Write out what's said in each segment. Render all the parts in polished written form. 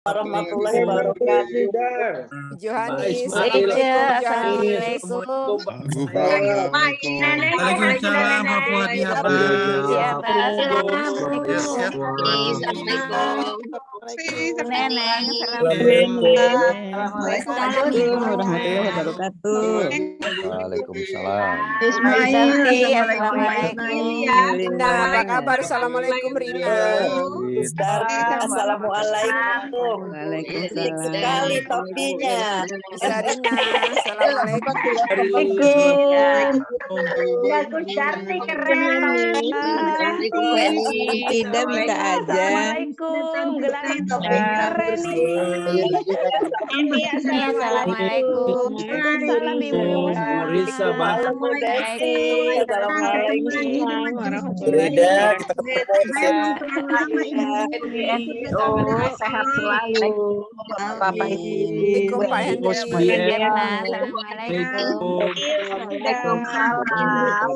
warahmatullahi wabarakatuh. Johanis, Assalamualaikum. Waalaikumsalam warahmatullahi Neneng, Assalamualaikum warahmatullahi wabarakatuh. Waalaikumsalam. Rina, apa kabar? Assalamualaikum Rina. Assalamualaikum. Asik sekali topinya. Bisa Rina, assalamualaikum. bagus cantik keren. Tidak bisa aja. Assalamualaikum, gelang topik keren ini. Assalamualaikum. Salam Ibu. Assalamualaikum warahmatullahi wabarakatuh. Sehat selalu. Bapak Ibu Pak Henry. Waalaikumsalam.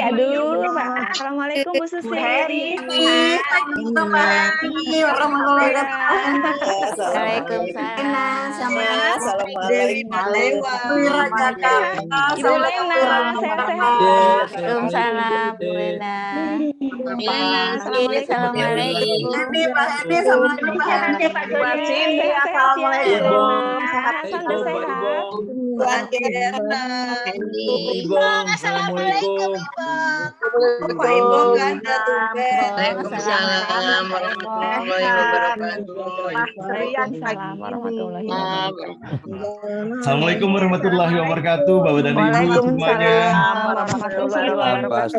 Aduh, Pak. Assalamualaikum Bu Susi. Ibu Lena, sehat-sehat. Waalaikumsalam, Bu Lena. Assalamualaikum. Assalamualaikum. Assalamualaikum. Waalaikumsalam warahmatullahi wabarakatuh. Assalamualaikum warahmatullahi wabarakatuh, Bapak dan Ibu semuanya.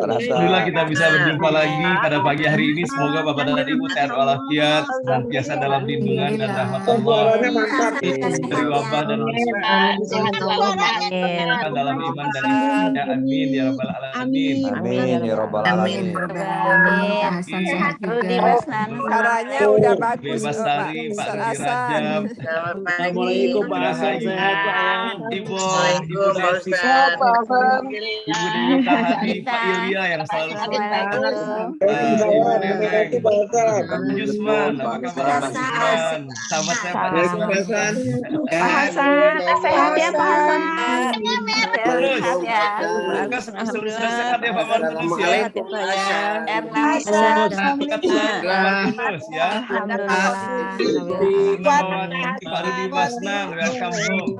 Alhamdulillah kita bisa berjumpa lagi pada pagi hari ini. Semoga Bapak dan Ibu sehat walafiat, senantiasa dalam lindungan dan rahmat Allah, dari wabah dan dalam iman dan imannya. Amin ya rabbal alamin. Amin ya rabbal alamin. Hasan sehat juga. Suaranya udah bagus. Bebas Sari, Pak Rudi Rajab. Assalamualaikum Pak Hasan, sehat Pak. Ibu Desi, Ibu Dewi Tahadi, Pak Ilya yang selalu Ibu Yusman, apa kabar Pak Yusman? Selamat sehat Pak Yusman. Pak Hasan, sehat ya Pak Hasan. Terus, sudah sehat ya Pak Martinus ya. Martinus ya. Pak Rudi Basnan, welcome home.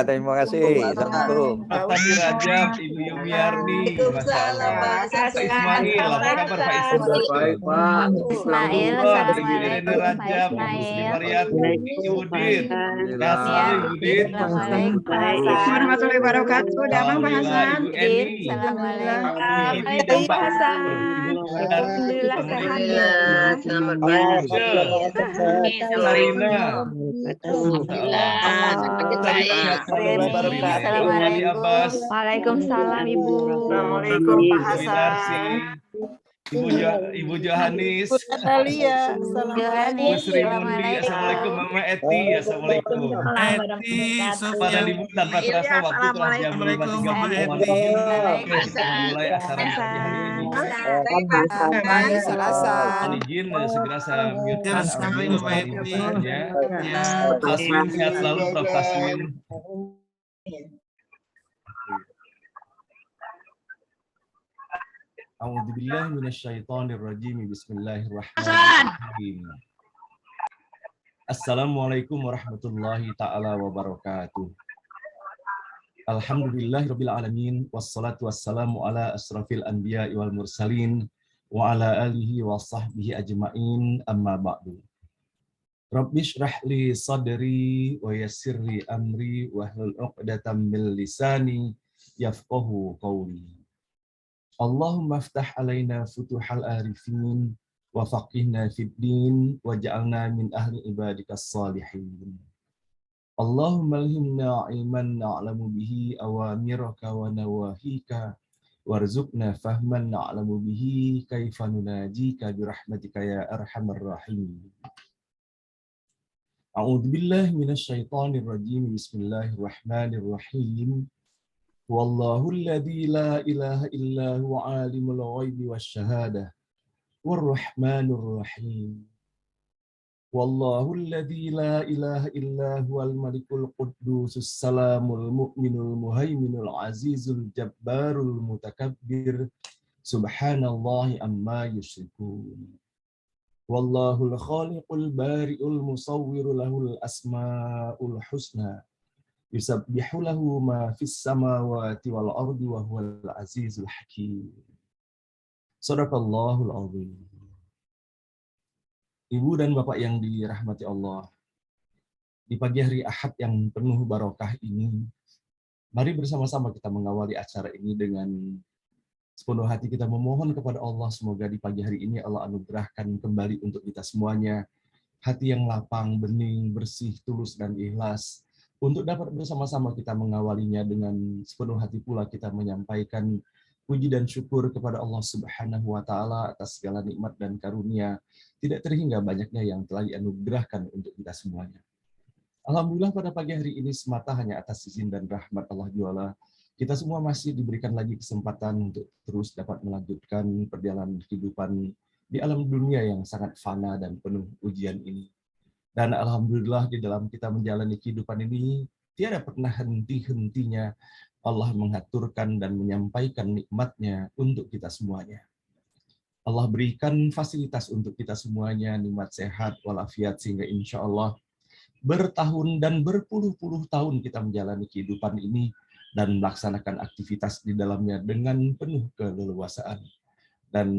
Terima kasih. Assalamualaikum. Pak Tadi Rajab, Ibu Yumiarni, Masya Allah. Pak Ismail, apa kabar Pak Ismail? Baik Pak. Ismail, Ibu Irene Rajab, Ibu Mariati, Ibu Din, Kasih Ibu Din. Warahmatullahi wabarakatuh. Damang Pak Hasan. Ibu Eni, Ibu dan Pak Hasan. Alhamdulillah sehat ya. Selamat Sarina. Waalaikumsalam Ibu. Assalamualaikum Pak Hasan. Ibu Johanis, Natalia, Bu Sri Mundi, assalamualaikum Mama Eti, assalamualaikum. Pada Ibu tanpa terasa waktu telah jam 5.30 mulai acara pagi hari ini. Mohon izin segera saya mute ya. Taswin sehat selalu Prof Taswin. A'udzubillahi minasyaitonirrajim. Bismillahirrahmanirrahim. Assalamualaikum warahmatullahi taala wabarakatuh. Alhamdulillahirabbil alamin wassalatu wassalamu ala asrafil anbiya'i wal mursalin wa ala alihi wa sahbihi ajmain amma ba'du. Rabbi shrah li sadri wa yassir li amri wahlul 'uqdatam min lisani yafqahu qawli. Allahumma aftah alaina futuhal arifin wa faqihna fid din wa ja'alna min ahli ibadikas salihin. Allahumma alhimna ilman na'lamu bihi awamiraka wa nawahika warzuqna fahman na'lamu bihi kaifa nunajika birahmatika ya arhamar rahim. A'udzu billahi minasyaitonir rajim. Bismillahirrahmanirrahim. Wallahu alladzi la ilaha illa huwa alimul ghaibi wasyahadah warrahmanur rahim. Wallahul ladzi la ilaha illa huwal malikul quddusus salamul mu'minul muhaiminul azizul jabbarul mutakabbir subhanallahi amma yusyrikun. Wallahul khaliqul bari'ul musawwiru lahul asmaul husna yusabbihu lahu ma fis samawati wal ardi wa huwal azizul hakim. Shadaqallahul azim. Ibu dan Bapak yang dirahmati Allah, di pagi hari Ahad yang penuh barokah ini, mari bersama-sama kita mengawali acara ini dengan sepenuh hati kita memohon kepada Allah, semoga di pagi hari ini Allah anugerahkan kembali untuk kita semuanya hati yang lapang, bening, bersih, tulus, dan ikhlas, untuk dapat bersama-sama kita mengawalinya dengan sepenuh hati pula kita menyampaikan puji dan syukur kepada Allah Subhanahu wa Ta'ala atas segala nikmat dan karunia tidak terhingga banyaknya yang telah dianugerahkan untuk kita semuanya. Alhamdulillah pada pagi hari ini semata hanya atas izin dan rahmat Allah Jalla, kita semua masih diberikan lagi kesempatan untuk terus dapat melanjutkan perjalanan kehidupan di alam dunia yang sangat fana dan penuh ujian ini. Dan alhamdulillah di dalam kita menjalani kehidupan ini tiada pernah henti-hentinya Allah mengaturkan dan menyampaikan nikmatnya untuk kita semuanya. Allah berikan fasilitas untuk kita semuanya, nikmat sehat walafiat, sehingga insya Allah bertahun dan berpuluh-puluh tahun kita menjalani kehidupan ini dan melaksanakan aktivitas di dalamnya dengan penuh keleluasaan. Dan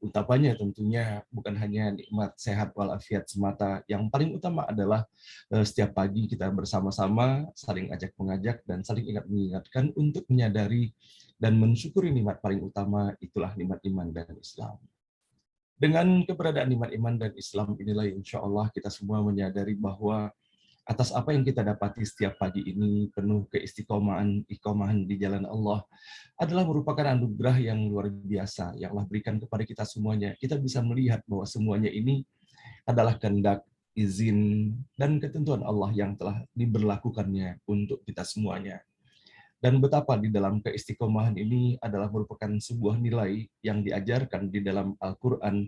utamanya tentunya bukan hanya nikmat sehat walafiat semata, yang paling utama adalah setiap pagi kita bersama-sama saling ajak mengajak dan saling ingat mengingatkan untuk menyadari dan mensyukuri nikmat paling utama, itulah nikmat iman dan Islam. Dengan keberadaan nikmat iman dan Islam inilah insya Allah kita semua menyadari bahwa atas apa yang kita dapati setiap pagi ini penuh keistiqomahan di jalan Allah adalah merupakan anugerah yang luar biasa yang Allah berikan kepada kita semuanya. Kita bisa melihat bahwa semuanya ini adalah kehendak, izin, dan ketentuan Allah yang telah diberlakukannya untuk kita semuanya. Dan betapa di dalam keistiqomahan ini adalah merupakan sebuah nilai yang diajarkan di dalam Al-Quran,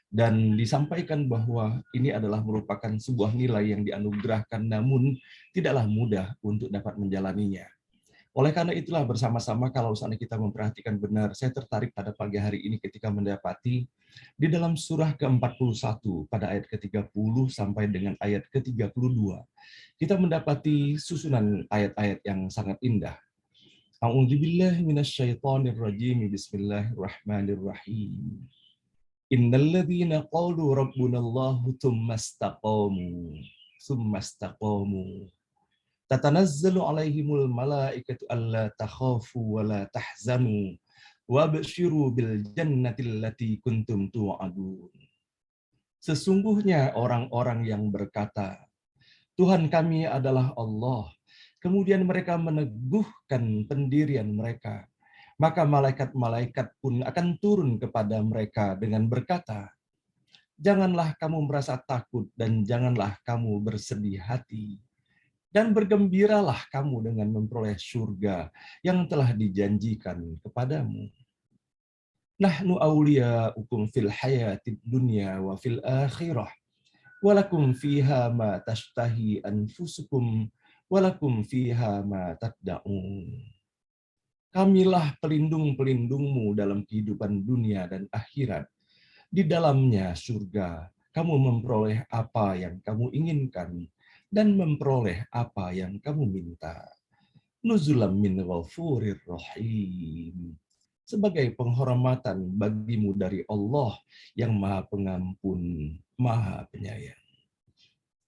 dan disampaikan bahwa ini adalah merupakan sebuah nilai yang dianugerahkan namun tidaklah mudah untuk dapat menjalaninya. Oleh karena itulah bersama-sama kalau saat kita memperhatikan benar, saya tertarik pada pagi hari ini ketika mendapati di dalam surah ke-41 pada ayat ke-30 sampai dengan ayat ke-32. Kita mendapati susunan ayat-ayat yang sangat indah. A'udzubillahi minasyaitonirrajim. Bismillahirrahmanirrahim. Innalladzina qalu rabbunallahu tsumma istaqamu tatanazzalu alaihimul malaikatu alla takhafu wa la tahzanu wabshiru bil jannati allati kuntum tu'adun. Sesungguhnya orang-orang yang berkata, Tuhan kami adalah Allah, kemudian mereka meneguhkan pendirian mereka, maka malaikat-malaikat pun akan turun kepada mereka dengan berkata, janganlah kamu merasa takut dan janganlah kamu bersedih hati. Dan bergembiralah kamu dengan memperoleh surga yang telah dijanjikan kepadamu. Nahnu awliya'ukum fil hayatid dunya wa fil akhirah. Walakum fiha ma tashtahi anfusukum walakum fiha ma tad'un. Kamilah pelindung-pelindungmu dalam kehidupan dunia dan akhirat. Di dalamnya surga, kamu memperoleh apa yang kamu inginkan dan memperoleh apa yang kamu minta. Nuzulam min ghafurir rahim. Sebagai penghormatan bagimu dari Allah yang Maha Pengampun, Maha Penyayang.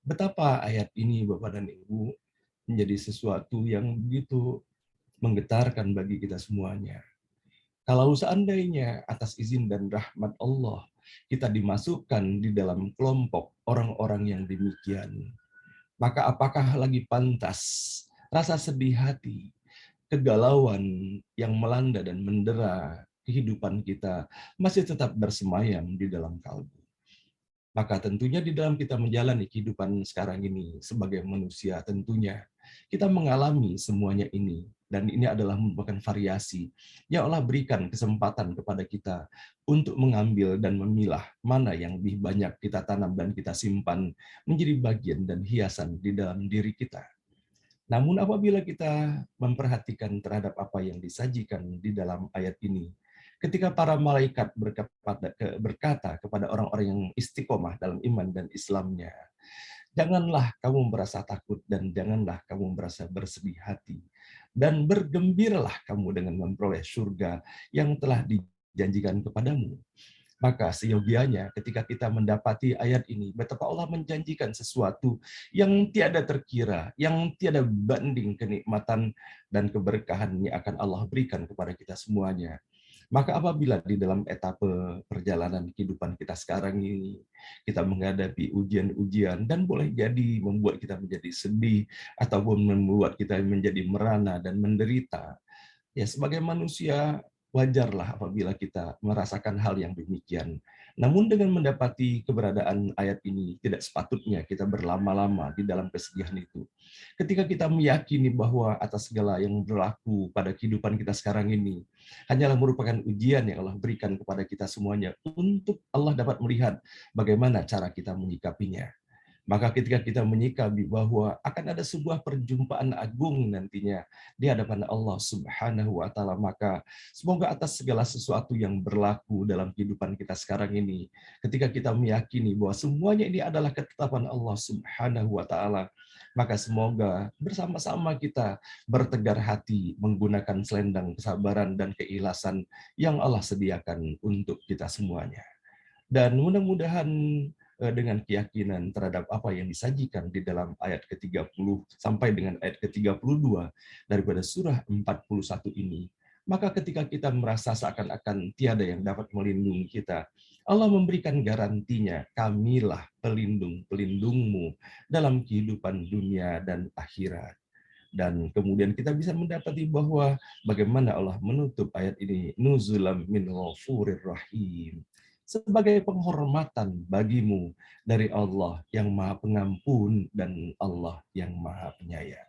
Betapa ayat ini Bapak dan Ibu menjadi sesuatu yang begitu menggetarkan bagi kita semuanya. Kalau seandainya atas izin dan rahmat Allah kita dimasukkan di dalam kelompok orang-orang yang demikian, maka apakah lagi pantas rasa sedih hati, kegalauan yang melanda dan mendera kehidupan kita masih tetap bersemayam di dalam kalbu? Maka tentunya di dalam kita menjalani kehidupan sekarang ini sebagai manusia, tentunya kita mengalami semuanya ini. Dan ini adalah merupakan variasi yang Allah berikan kesempatan kepada kita untuk mengambil dan memilah mana yang lebih banyak kita tanam dan kita simpan menjadi bagian dan hiasan di dalam diri kita. Namun apabila kita memperhatikan terhadap apa yang disajikan di dalam ayat ini, ketika para malaikat berkata kepada orang-orang yang istiqomah dalam iman dan Islamnya, janganlah kamu merasa takut dan janganlah kamu merasa bersedih hati. Dan bergembiralah kamu dengan memperoleh surga yang telah dijanjikan kepadamu. Maka seyogianya ketika kita mendapati ayat ini, betapa Allah menjanjikan sesuatu yang tiada terkira, yang tiada banding kenikmatan dan keberkahan yang akan Allah berikan kepada kita semuanya. Maka apabila di dalam etape perjalanan kehidupan kita sekarang ini, kita menghadapi ujian-ujian dan boleh jadi membuat kita menjadi sedih, ataupun membuat kita menjadi merana dan menderita, ya sebagai manusia, wajarlah apabila kita merasakan hal yang demikian. Namun dengan mendapati keberadaan ayat ini, tidak sepatutnya kita berlama-lama di dalam kesedihan itu. Ketika kita meyakini bahwa atas segala yang berlaku pada kehidupan kita sekarang ini, hanyalah merupakan ujian yang Allah berikan kepada kita semuanya, untuk Allah dapat melihat bagaimana cara kita menyikapinya. Maka ketika kita menyikapi bahwa akan ada sebuah perjumpaan agung nantinya di hadapan Allah Subhanahu wa Ta'ala, maka semoga atas segala sesuatu yang berlaku dalam kehidupan kita sekarang ini, ketika kita meyakini bahwa semuanya ini adalah ketetapan Allah Subhanahu wa Ta'ala, maka semoga bersama-sama kita bertegar hati menggunakan selendang kesabaran dan keikhlasan yang Allah sediakan untuk kita semuanya. Dan mudah-mudahan dengan keyakinan terhadap apa yang disajikan di dalam ayat ke-30 sampai dengan ayat ke-32 daripada surah 41 ini, maka ketika kita merasa seakan-akan tiada yang dapat melindungi kita, Allah memberikan garantinya, kamilah pelindung-pelindungmu dalam kehidupan dunia dan akhirat. Dan kemudian kita bisa mendapati bahwa bagaimana Allah menutup ayat ini, nuzulam min ghafurir rahim, sebagai penghormatan bagimu dari Allah yang Maha Pengampun dan Allah yang Maha Penyayang.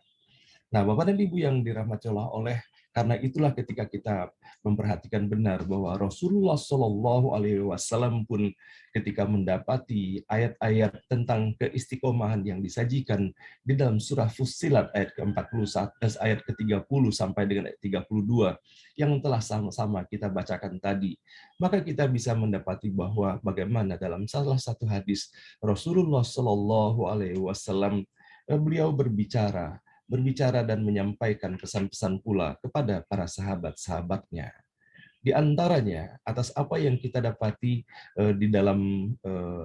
Nah, Bapak dan Ibu yang dirahmati Allah oleh, karena itulah ketika kita memperhatikan benar bahwa Rasulullah Shallallahu Alaihi Wasallam pun ketika mendapati ayat-ayat tentang keistiqomahan yang disajikan di dalam surah Fussilat ayat ke-41, ayat ke-30 sampai dengan ayat 32 yang telah sama-sama kita bacakan tadi, maka kita bisa mendapati bahwa bagaimana dalam salah satu hadis Rasulullah Shallallahu Alaihi Wasallam beliau berbicara dan menyampaikan pesan-pesan pula kepada para sahabat-sahabatnya. Di antaranya, atas apa yang kita dapati di dalam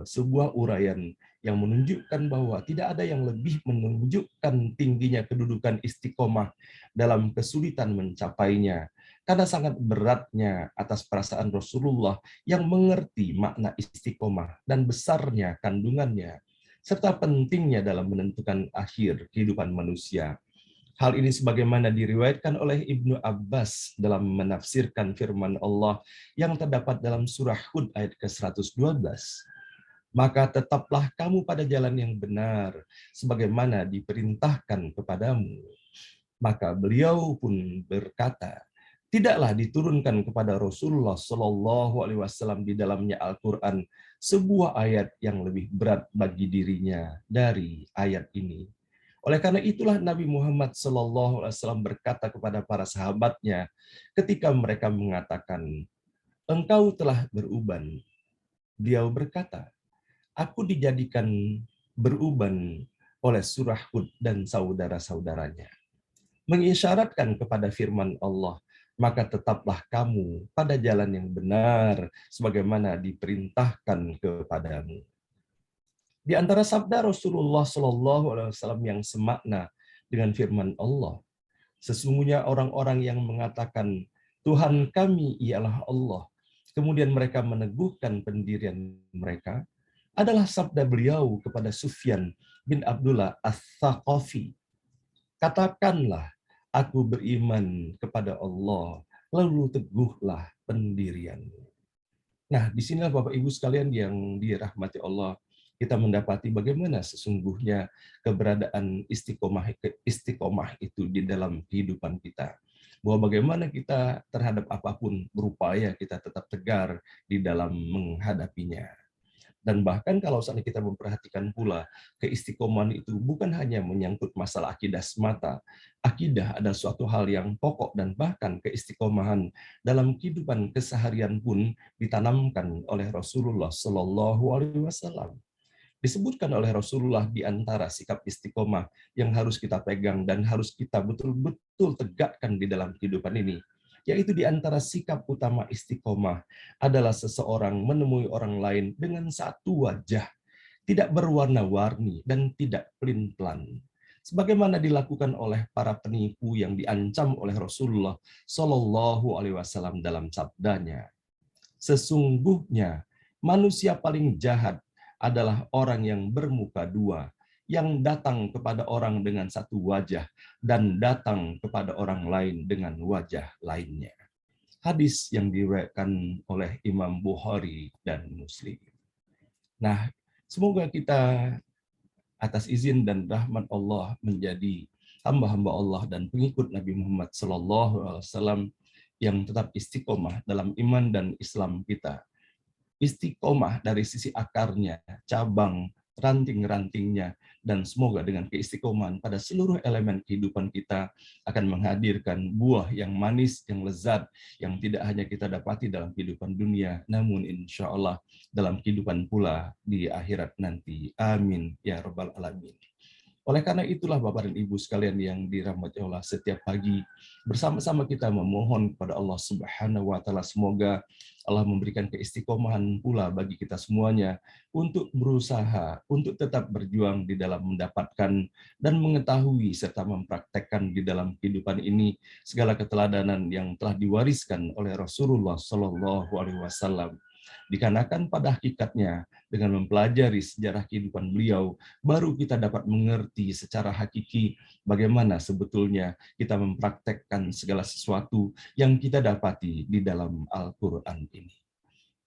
sebuah uraian yang menunjukkan bahwa tidak ada yang lebih menunjukkan tingginya kedudukan istiqomah dalam kesulitan mencapainya, karena sangat beratnya atas perasaan Rasulullah yang mengerti makna istiqomah dan besarnya kandungannya, serta pentingnya dalam menentukan akhir kehidupan manusia. Hal ini sebagaimana diriwayatkan oleh Ibnu Abbas dalam menafsirkan firman Allah yang terdapat dalam surah Hud ayat ke-112. Maka tetaplah kamu pada jalan yang benar, sebagaimana diperintahkan kepadamu. Maka beliau pun berkata, tidaklah diturunkan kepada Rasulullah Shallallahu Alaihi Wasallam di dalamnya Al-Quran sebuah ayat yang lebih berat bagi dirinya dari ayat ini. Oleh karena itulah Nabi Muhammad Shallallahu Alaihi Wasallam berkata kepada para sahabatnya ketika mereka mengatakan, engkau telah beruban. Beliau berkata, aku dijadikan beruban oleh surah Hud dan saudara-saudaranya, mengisyaratkan kepada firman Allah, maka tetaplah kamu pada jalan yang benar sebagaimana diperintahkan kepadamu. Di antara sabda Rasulullah Shallallahu Alaihi Wasallam yang semakna dengan firman Allah, sesungguhnya orang-orang yang mengatakan Tuhan kami ialah Allah, kemudian mereka meneguhkan pendirian mereka, adalah sabda beliau kepada Sufyan bin Abdullah Ats-Tsaqafi. Katakanlah, aku beriman kepada Allah, lalu teguhlah pendirianmu. Nah, di sinilah Bapak Ibu sekalian yang dirahmati Allah, kita mendapati bagaimana sesungguhnya keberadaan istiqomah itu di dalam kehidupan kita. Bahwa bagaimana kita terhadap apapun berupaya kita tetap tegar di dalam menghadapinya. Dan bahkan kalau saat kita memperhatikan pula, keistiqomahan itu bukan hanya menyangkut masalah akidah semata. Akidah adalah suatu hal yang pokok, dan bahkan keistiqomahan dalam kehidupan keseharian pun ditanamkan oleh Rasulullah Shallallahu Alaihi Wasallam. Disebutkan oleh Rasulullah di antara sikap istiqomah yang harus kita pegang dan harus kita betul-betul tegakkan di dalam kehidupan ini, yaitu di antara sikap utama istiqomah adalah seseorang menemui orang lain dengan satu wajah, tidak berwarna-warni dan tidak pelin-pelan. Sebagaimana dilakukan oleh para penipu yang diancam oleh Rasulullah Shallallahu Alaihi Wasallam dalam sabdanya, sesungguhnya manusia paling jahat adalah orang yang bermuka dua, yang datang kepada orang dengan satu wajah dan datang kepada orang lain dengan wajah lainnya. Hadis yang diriwayatkan oleh Imam Bukhari dan Muslim. Nah, semoga kita atas izin dan rahmat Allah menjadi hamba-hamba Allah dan pengikut Nabi Muhammad SAW yang tetap istiqomah dalam iman dan Islam kita. Istiqomah dari sisi akarnya, cabang, ranting-rantingnya, dan semoga dengan keistiqomahan pada seluruh elemen kehidupan kita akan menghadirkan buah yang manis, yang lezat, yang tidak hanya kita dapati dalam kehidupan dunia, namun insya Allah dalam kehidupan pula di akhirat nanti. Amin ya Rabbal Alamin. Oleh karena itulah Bapak dan Ibu sekalian yang dirahmati Allah, setiap pagi bersama-sama kita memohon kepada Allah Subhanahu wa taala, semoga Allah memberikan keistiqomahan pula bagi kita semuanya untuk berusaha untuk tetap berjuang di dalam mendapatkan dan mengetahui serta mempraktekkan di dalam kehidupan ini segala keteladanan yang telah diwariskan oleh Rasulullah Shallallahu Alaihi Wasallam. Dikarenakan pada hakikatnya dengan mempelajari sejarah kehidupan beliau, baru kita dapat mengerti secara hakiki bagaimana sebetulnya kita mempraktekkan segala sesuatu yang kita dapati di dalam Al-Quran ini.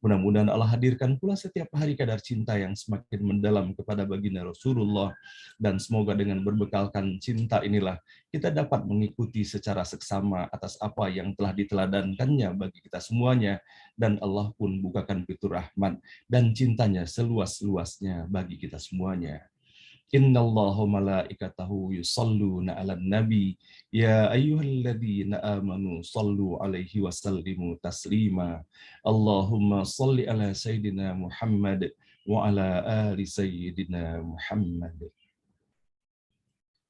Mudah-mudahan Allah hadirkan pula setiap hari kadar cinta yang semakin mendalam kepada baginda Rasulullah, dan semoga dengan berbekalkan cinta inilah kita dapat mengikuti secara seksama atas apa yang telah diteladankannya bagi kita semuanya, dan Allah pun bukakan pintu rahmat dan cintanya seluas-luasnya bagi kita semuanya. Innallaha malaikatahu yusalluna 'alan nabi ya ayyuhalladzina amanu sallu 'alaihi wa sallimu taslima. Allahumma shalli 'ala sayyidina Muhammad wa 'ala ali sayyidina Muhammad.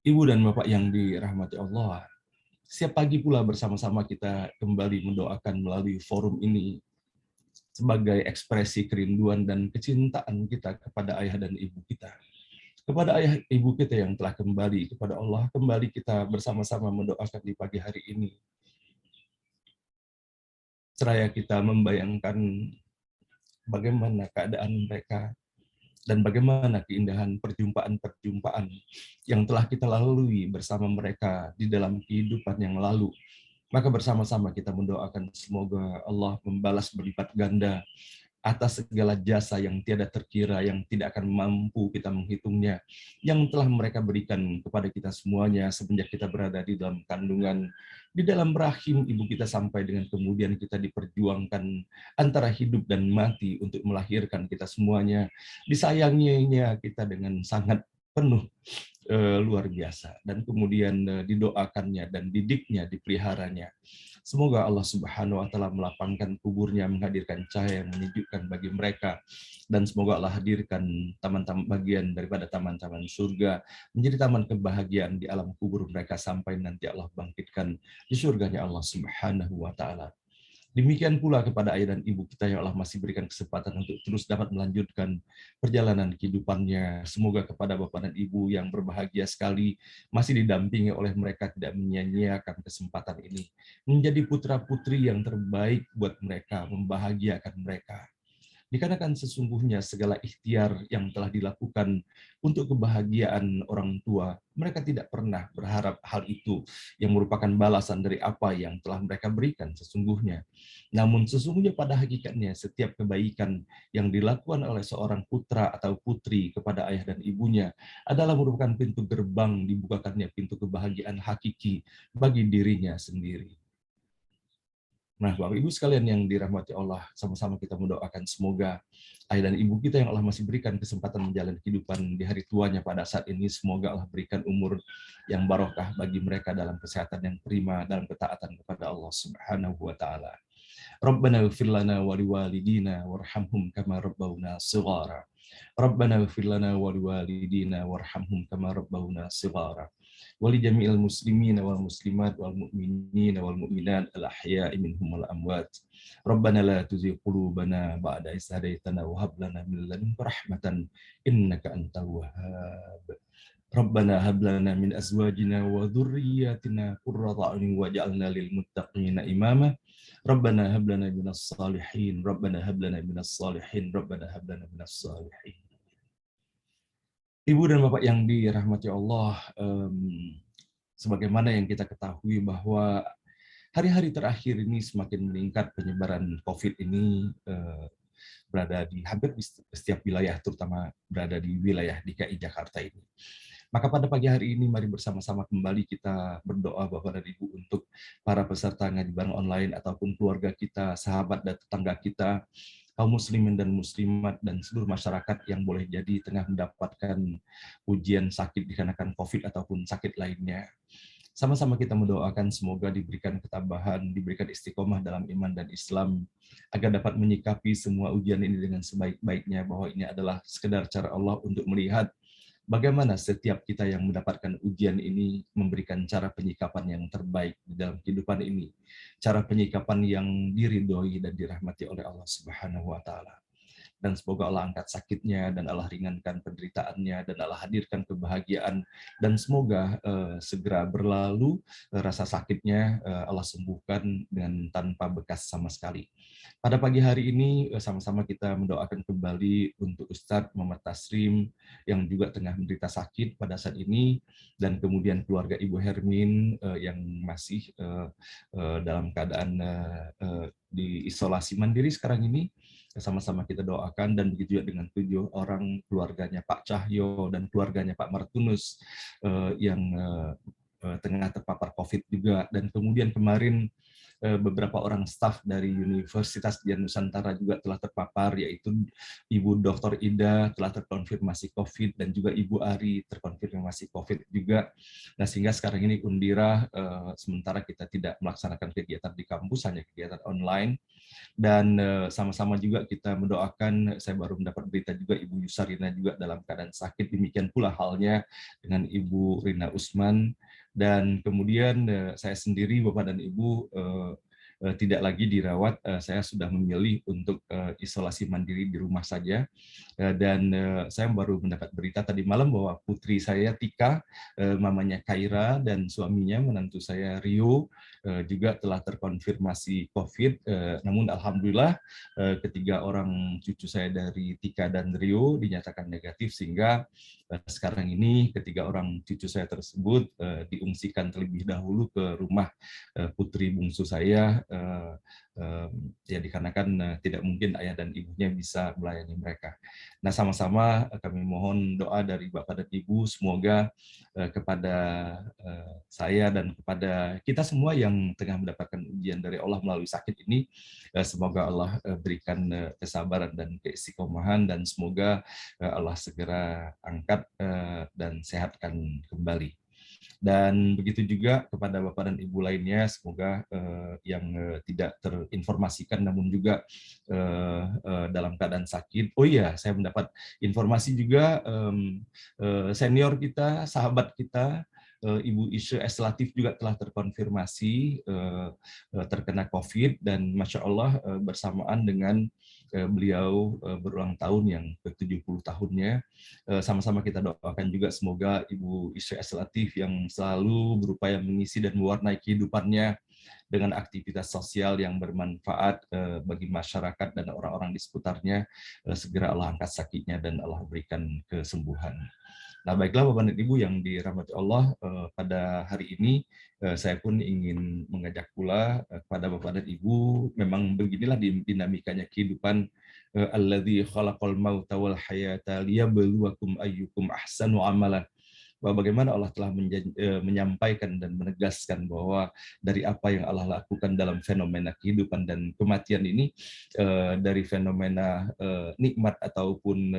Ibu dan Bapak yang dirahmati Allah, setiap pagi pula bersama-sama kita kembali mendoakan melalui forum ini sebagai ekspresi kerinduan dan kecintaan kita kepada ayah dan ibu kita. Kepada ayah ibu kita yang telah kembali kepada Allah, kembali kita bersama-sama mendoakan di pagi hari ini. Seraya kita membayangkan bagaimana keadaan mereka dan bagaimana keindahan perjumpaan-perjumpaan yang telah kita lalui bersama mereka di dalam kehidupan yang lalu. Maka bersama-sama kita mendoakan semoga Allah membalas berlipat ganda atas segala jasa yang tiada terkira, yang tidak akan mampu kita menghitungnya, yang telah mereka berikan kepada kita semuanya semenjak kita berada di dalam kandungan, di dalam rahim ibu kita, sampai dengan kemudian kita diperjuangkan antara hidup dan mati untuk melahirkan kita semuanya. Disayanginya kita dengan sangat penuh luar biasa, dan kemudian didoakannya dan didiknya, dipeliharanya. Semoga Allah Subhanahu wa taala melapangkan kuburnya, menghadirkan cahaya yang menyejukkan bagi mereka, dan semoga Allah hadirkan taman-taman bagian daripada taman-taman surga menjadi taman kebahagiaan di alam kubur mereka sampai nanti Allah bangkitkan di surganya Allah Subhanahu wa taala. Demikian pula kepada ayah dan ibu kita yang Allah masih berikan kesempatan untuk terus dapat melanjutkan perjalanan kehidupannya. Semoga kepada bapak dan ibu yang berbahagia sekali masih didampingi oleh mereka, tidak menyia-nyiakan kesempatan ini, menjadi putra-putri yang terbaik buat mereka, membahagiakan mereka. Dikarenakan sesungguhnya segala ikhtiar yang telah dilakukan untuk kebahagiaan orang tua, mereka tidak pernah berharap hal itu yang merupakan balasan dari apa yang telah mereka berikan sesungguhnya. Namun sesungguhnya pada hakikatnya setiap kebaikan yang dilakukan oleh seorang putra atau putri kepada ayah dan ibunya adalah merupakan pintu gerbang dibukakannya pintu kebahagiaan hakiki bagi dirinya sendiri. Nah, Bapak Ibu sekalian yang dirahmati Allah, sama-sama kita mendoakan semoga ayah dan ibu kita yang Allah masih berikan kesempatan menjalani kehidupan di hari tuanya pada saat ini, semoga Allah berikan umur yang barokah bagi mereka dalam kesehatan yang prima, dalam ketaatan kepada Allah Subhanahu wa taala. Rabbana ighfir lana wa liwalidina warhamhum kama rabbawna shighara. Rabbana ighfir lana wa liwalidina warhamhum kama rabbawna shighara. Wali jami'il muslimin wal muslimat wal mu'minin wal mu'minat al ahya'i minhum wal amwat. Rabbana la tuzigh qulubana ba'da idh hadaytana wa hab lana min ladunka rahmatan innaka antal wahhab. Rabbana hab lana min azwajina wa dhurriyyatina qurrata a'yunin waj'alna lil muttaqina imama. Rabbana hab lana minas salihin. Rabbana hab lana minas salihin. Rabbana hab lana minas salihin. Ibu dan Bapak yang dirahmati Allah, sebagaimana yang kita ketahui bahwa hari-hari terakhir ini semakin meningkat penyebaran COVID ini berada di hampir di setiap wilayah, terutama berada di wilayah DKI Jakarta ini. Maka pada pagi hari ini mari bersama-sama kembali kita berdoa Bapak dan Ibu untuk para peserta ngaji bareng online ataupun keluarga kita, sahabat dan tetangga kita, kaum muslimin dan muslimat dan seluruh masyarakat yang boleh jadi tengah mendapatkan ujian sakit dikarenakan COVID ataupun sakit lainnya. Sama-sama kita mendoakan semoga diberikan ketabahan, diberikan istiqomah dalam iman dan Islam, agar dapat menyikapi semua ujian ini dengan sebaik-baiknya, bahwa ini adalah sekedar cara Allah untuk melihat bagaimana setiap kita yang mendapatkan ujian ini memberikan cara penyikapan yang terbaik di dalam kehidupan ini. Cara penyikapan yang diridhoi dan dirahmati oleh Allah Subhanahu wa taala. Dan semoga Allah angkat sakitnya, dan Allah ringankan penderitaannya, dan Allah hadirkan kebahagiaan, dan semoga segera berlalu rasa sakitnya, Allah sembuhkan dengan tanpa bekas sama sekali. Pada pagi hari ini sama-sama kita mendoakan kembali untuk Ustadz Muhammad Tasrim yang juga tengah menderita sakit pada saat ini, dan kemudian keluarga Ibu Hermin yang masih dalam keadaan diisolasi mandiri sekarang ini. Sama-sama kita doakan, dan begitu juga dengan 7 orang keluarganya Pak Cahyo dan keluarganya Pak Martunus yang tengah terpapar COVID juga, dan kemudian kemarin beberapa orang staf dari Universitas Dian Nusantara juga telah terpapar, yaitu Ibu Dr. Ida telah terkonfirmasi COVID, dan juga Ibu Ari terkonfirmasi COVID juga. Nah, sehingga sekarang ini Undira sementara kita tidak melaksanakan kegiatan di kampus, hanya kegiatan online. Dan sama-sama juga kita mendoakan, saya baru mendapat berita juga Ibu Yusarina juga dalam keadaan sakit, demikian pula halnya dengan Ibu Rina Usman. Dan kemudian saya sendiri, Bapak dan Ibu, tidak lagi dirawat, saya sudah memilih untuk isolasi mandiri di rumah saja. Dan saya baru mendapat berita tadi malam bahwa putri saya Tika, mamanya Kaira, dan suaminya menantu saya Rio juga telah terkonfirmasi COVID. Namun alhamdulillah ketiga orang cucu saya dari Tika dan Rio dinyatakan negatif, sehingga sekarang ini ketiga orang cucu saya tersebut diungsikan terlebih dahulu ke rumah putri bungsu saya, ya dikarenakan tidak mungkin ayah dan ibunya bisa melayani mereka. Nah, sama-sama kami mohon doa dari Bapak dan Ibu, semoga kepada saya dan kepada kita semua yang tengah mendapatkan ujian dari Allah melalui sakit ini, semoga Allah berikan kesabaran dan keistiqomahan, dan semoga Allah segera angkat dan sehatkan kembali. Dan begitu juga kepada Bapak dan Ibu lainnya, semoga yang tidak terinformasikan namun juga dalam keadaan sakit. Oh iya, saya mendapat informasi juga senior kita, sahabat kita, Ibu Isya Eslatif juga telah terkonfirmasi terkena COVID, dan Masya Allah bersamaan dengan beliau berulang tahun yang ke-70 tahunnya. Sama-sama kita doakan juga semoga Ibu Isya Eslatif yang selalu berupaya mengisi dan mewarnai kehidupannya dengan aktivitas sosial yang bermanfaat bagi masyarakat dan orang-orang di sekitarnya. Segera Allah angkat sakitnya dan Allah berikan kesembuhan. Nah, baiklah Bapak dan Ibu yang dirahmati Allah, pada hari ini saya pun ingin mengajak pula kepada Bapak dan Ibu, memang beginilah dinamikanya kehidupan, alladzi khalaqal mauta wal hayata liyabluwakum ayyukum ahsanu amala. Bahwa bagaimana Allah telah menyampaikan dan menegaskan bahwa dari apa yang Allah lakukan dalam fenomena kehidupan dan kematian ini, dari fenomena nikmat ataupun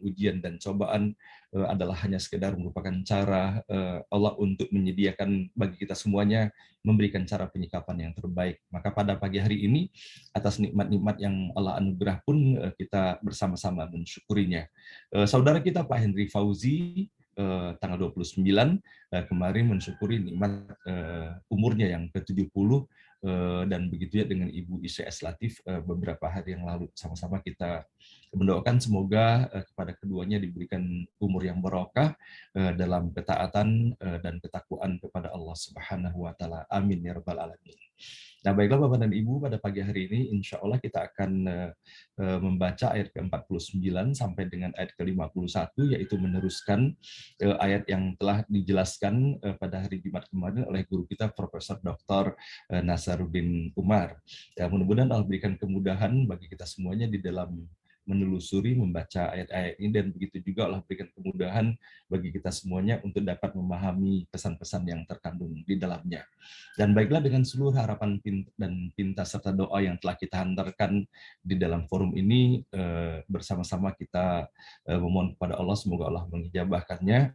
ujian dan cobaan, adalah hanya sekedar merupakan cara Allah untuk menyediakan bagi kita semuanya, memberikan cara penyikapan yang terbaik. Maka pada pagi hari ini, atas nikmat-nikmat yang Allah anugerah pun kita bersama-sama mensyukurinya. Saudara kita Pak Henry Fauzi tanggal 29 kemarin mensyukuri nikmat umurnya yang ke-70, dan begitu ya dengan Ibu ICS Latif beberapa hari yang lalu. Sama-sama kita mendoakan semoga kepada keduanya diberikan umur yang barokah dalam ketaatan dan ketakwaan kepada Allah Subhanahu wa taala. Amin ya rabbal alamin. Nah, baiklah Bapak dan Ibu, pada pagi hari ini insya Allah kita akan membaca ayat ke-49 sampai dengan ayat ke-51, yaitu meneruskan ayat yang telah dijelaskan pada hari Jumat kemarin oleh guru kita Profesor Dr. Nasaruddin Umar. Ya, mudah-mudahan Allah berikan kemudahan bagi kita semuanya di dalam menelusuri, membaca ayat-ayat ini, dan begitu juga Allah berikan kemudahan bagi kita semuanya untuk dapat memahami pesan-pesan yang terkandung di dalamnya. Dan baiklah, dengan seluruh harapan dan pinta serta doa yang telah kita hantarkan di dalam forum ini, bersama-sama kita memohon kepada Allah, semoga Allah mengijabahkannya,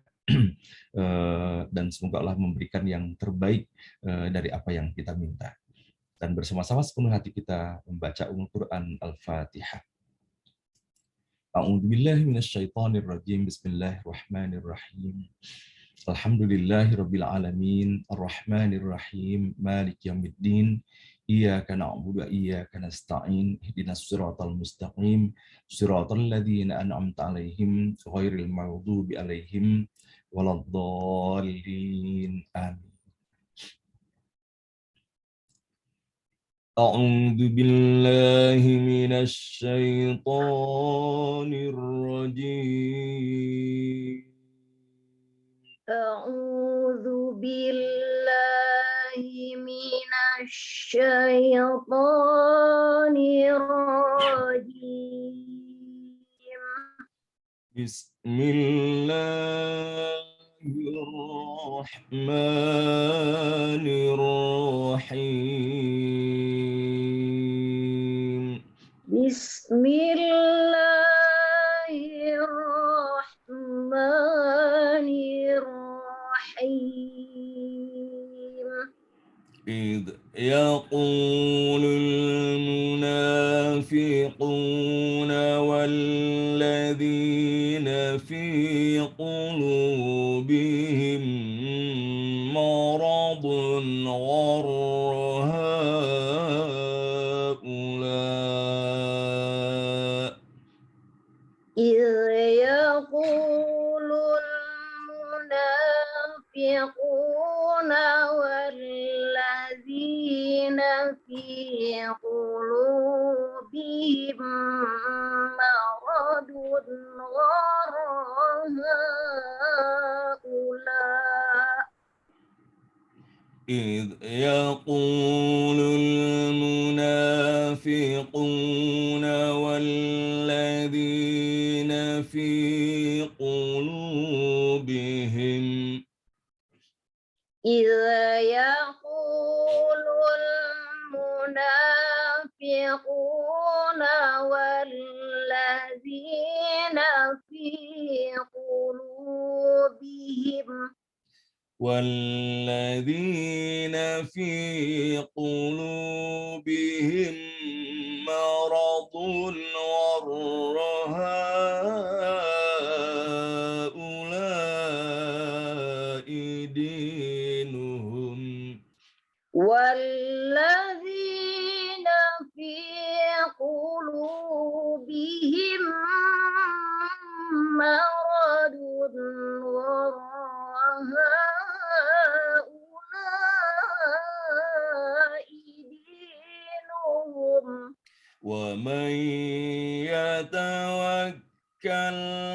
dan semoga Allah memberikan yang terbaik dari apa yang kita minta. Dan bersama-sama sepenuh hati kita membaca Al-Quran Al-Fatihah. A'udzubillahi minasyaitonir rajim. Bismillahirrahmanirrahim. Alhamdulillahirabbil alamin, arrahmanir rahim, maliki yaumiddin. Iyyaka na'budu wa iyyaka nasta'in. Ihdinas siratal mustaqim, siratal ladzina an'amta 'alaihim ghairil maghdubi 'alaihim waladdallin. Amin. أعوذ بالله من الشيطان الرجيم. أعوذ بالله من الشيطان الرجيم. بسم الله الرحمن الرحيم. بسم الله الرحمن الرحيم. إذ يقول المنافقون والذين في قلوبهم مرض غر هؤلاء إذ يقول المنافقون والذين في قلوبهم مرض غر هؤلاء إذ يقول المنافقون والذين في قلوبهم إذ يقول المنافقون والذين في قلوبهم مرض غر هؤلاء دينهم والذين في قلوبهم مرض غر هؤلاء ومن يتوكل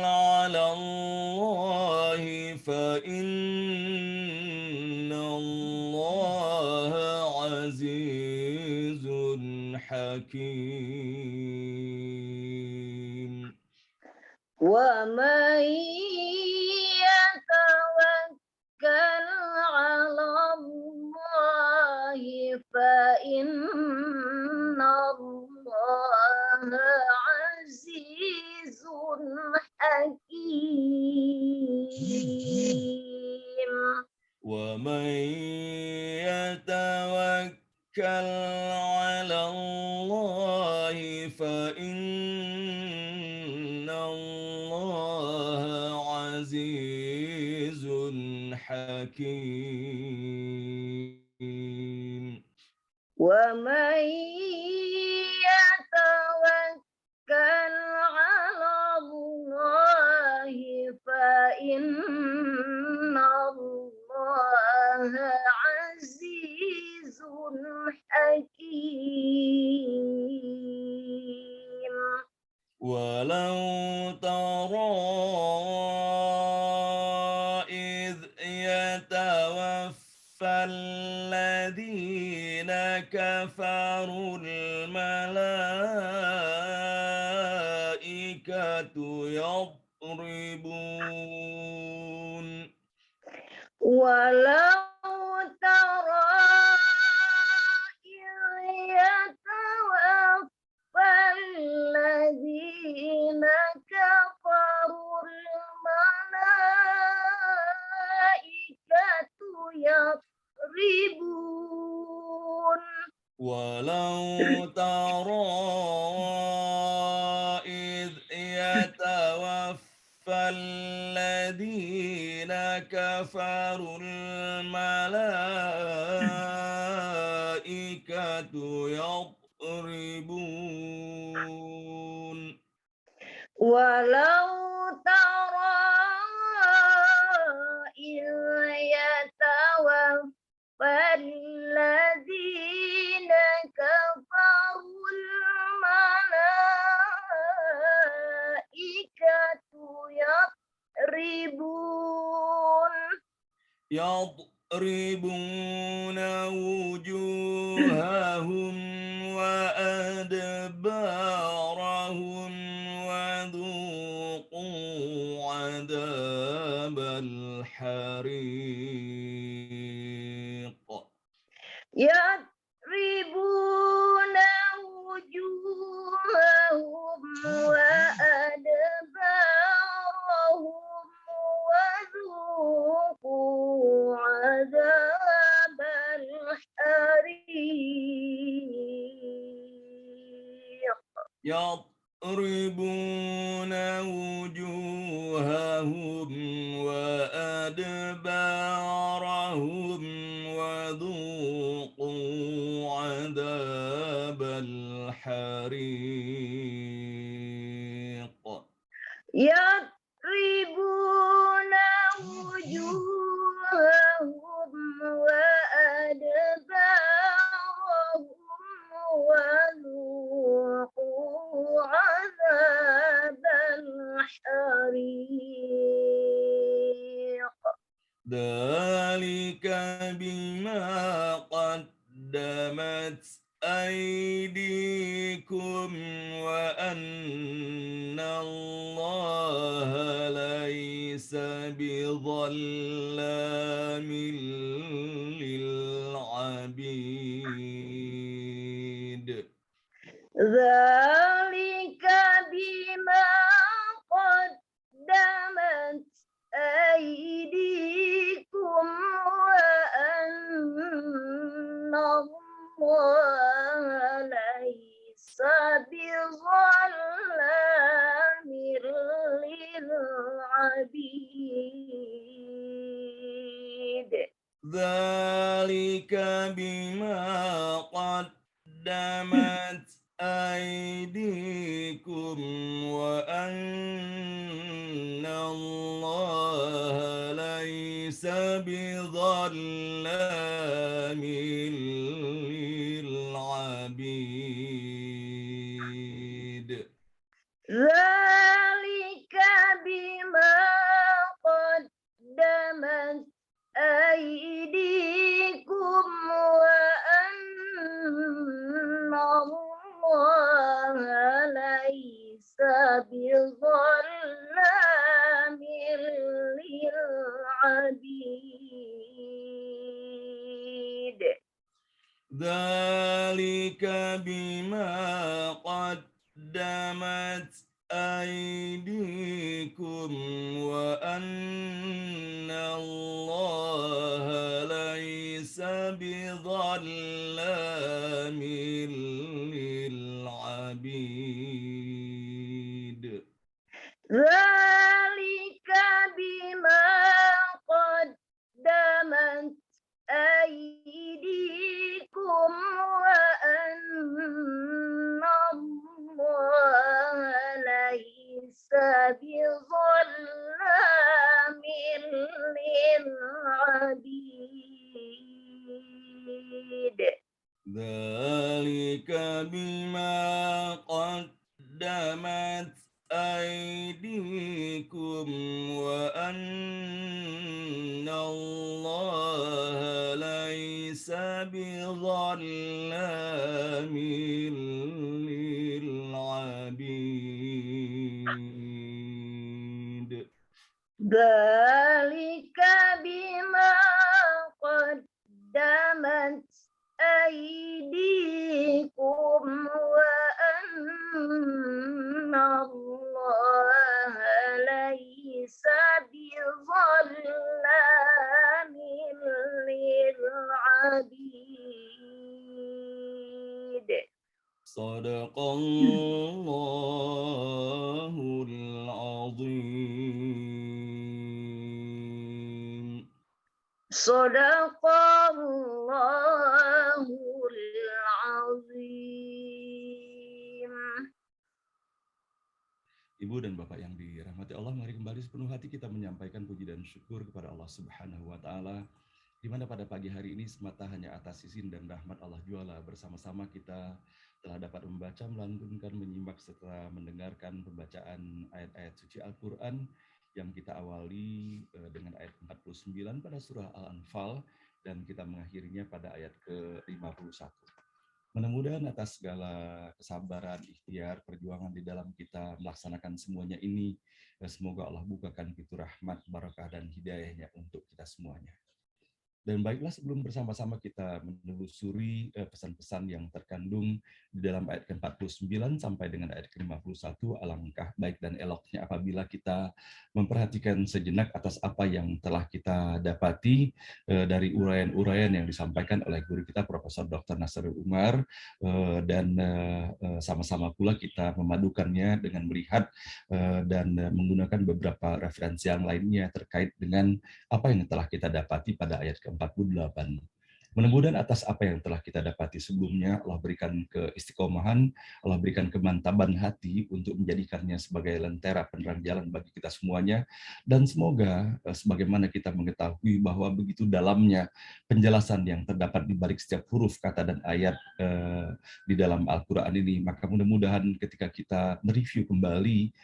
على الله فإن الله عزيز حكيم. ومن يتوكل على الله فإن الله عزيز حكيم. ومن يتوكل على الله فإن الله عزيز حكيم. ومن يتوكل على الله فإن الله عزيز حكيم. ولو ترى إذ يتوفى الذين كفروا الملائكة يضربون. ولو ترى إذ يتوفى الذين كفروا الملائكة يضربون. ولو ترى إذ يتوفى الذين كفروا الملائكة يضربون. ولو ترى إذ يتوفى الذين كفروا الملائكة يضربون وجوههم وأدبارهم وذوقوا عذاب الحريق. يضربون وجوههم وأدبارهم وذوقوا عذاب الحريق. يضربون وجوههم وأدبارهم وذوقوا عذاب الحريق. يضربون وجوههم وأدبارهم وذوقوا عذاب الحريق. ذلك بما قدمت أيديكم وأن الله ليس بظلام للعبيد. ذلك بما قدمت أيديكم وأن الله ليس بظلام للعبيد. ذلك بما قدمت أيديكم وأن الله ليس بظلام للعبيد. Dzalika bima qaddamat aydikum wa anna Allaha laisa bidzallamin lil abid. Dzalika bima qaddamat aydikum wa anna Allaha laisa bidzallamin lil abid. Dzalika bima qaddamat aydikum wa anna Allaha laisa bidzallamin lil abid. Dzalika bima qaddamat aydikum wa anna Allaha laisa bidzallamin lil abid. Dzalika bima qaddamat aydikum wa anna Allaha laisa bidzallamin lil abid. Sadaqallahul azim. Sadaqallahul azim. Ibu dan Bapak yang dirahmati Allah, mari kembali sepenuh hati kita menyampaikan puji dan syukur kepada Allah Subhanahu wa taala, di mana pada pagi hari ini semata hanya atas izin dan rahmat Allah Juala bersama-sama kita telah dapat membaca, melantunkan, menyimak serta mendengarkan pembacaan ayat-ayat suci Al-Qur'an yang kita awali dengan ayat 49 pada surah Al-Anfal dan kita mengakhirinya pada ayat ke-51. Mudah-mudahan atas segala kesabaran, ikhtiar, perjuangan di dalam kita melaksanakan semuanya ini, semoga Allah bukakan pintu rahmat, barakah, dan hidayahnya untuk kita semuanya. Dan baiklah, sebelum bersama-sama kita menelusuri pesan-pesan yang terkandung di dalam ayat ke-49 sampai dengan ayat ke-51, alangkah baik dan eloknya apabila kita memperhatikan sejenak atas apa yang telah kita dapati dari uraian-uraian yang disampaikan oleh guru kita Profesor Dr. Nasrul Umar, dan sama-sama pula kita memadukannya dengan melihat dan menggunakan beberapa referensi yang lainnya terkait dengan apa yang telah kita dapati pada ayat ke-48. Mudah-mudahan atas apa yang telah kita dapati sebelumnya, Allah berikan keistiqomahan, Allah berikan kemantaban hati untuk menjadikannya sebagai lentera penerang jalan bagi kita semuanya. Dan semoga sebagaimana kita mengetahui bahwa begitu dalamnya penjelasan yang terdapat di balik setiap huruf, kata, dan ayat di dalam Al-Quran ini, maka mudah-mudahan ketika kita mereview kembali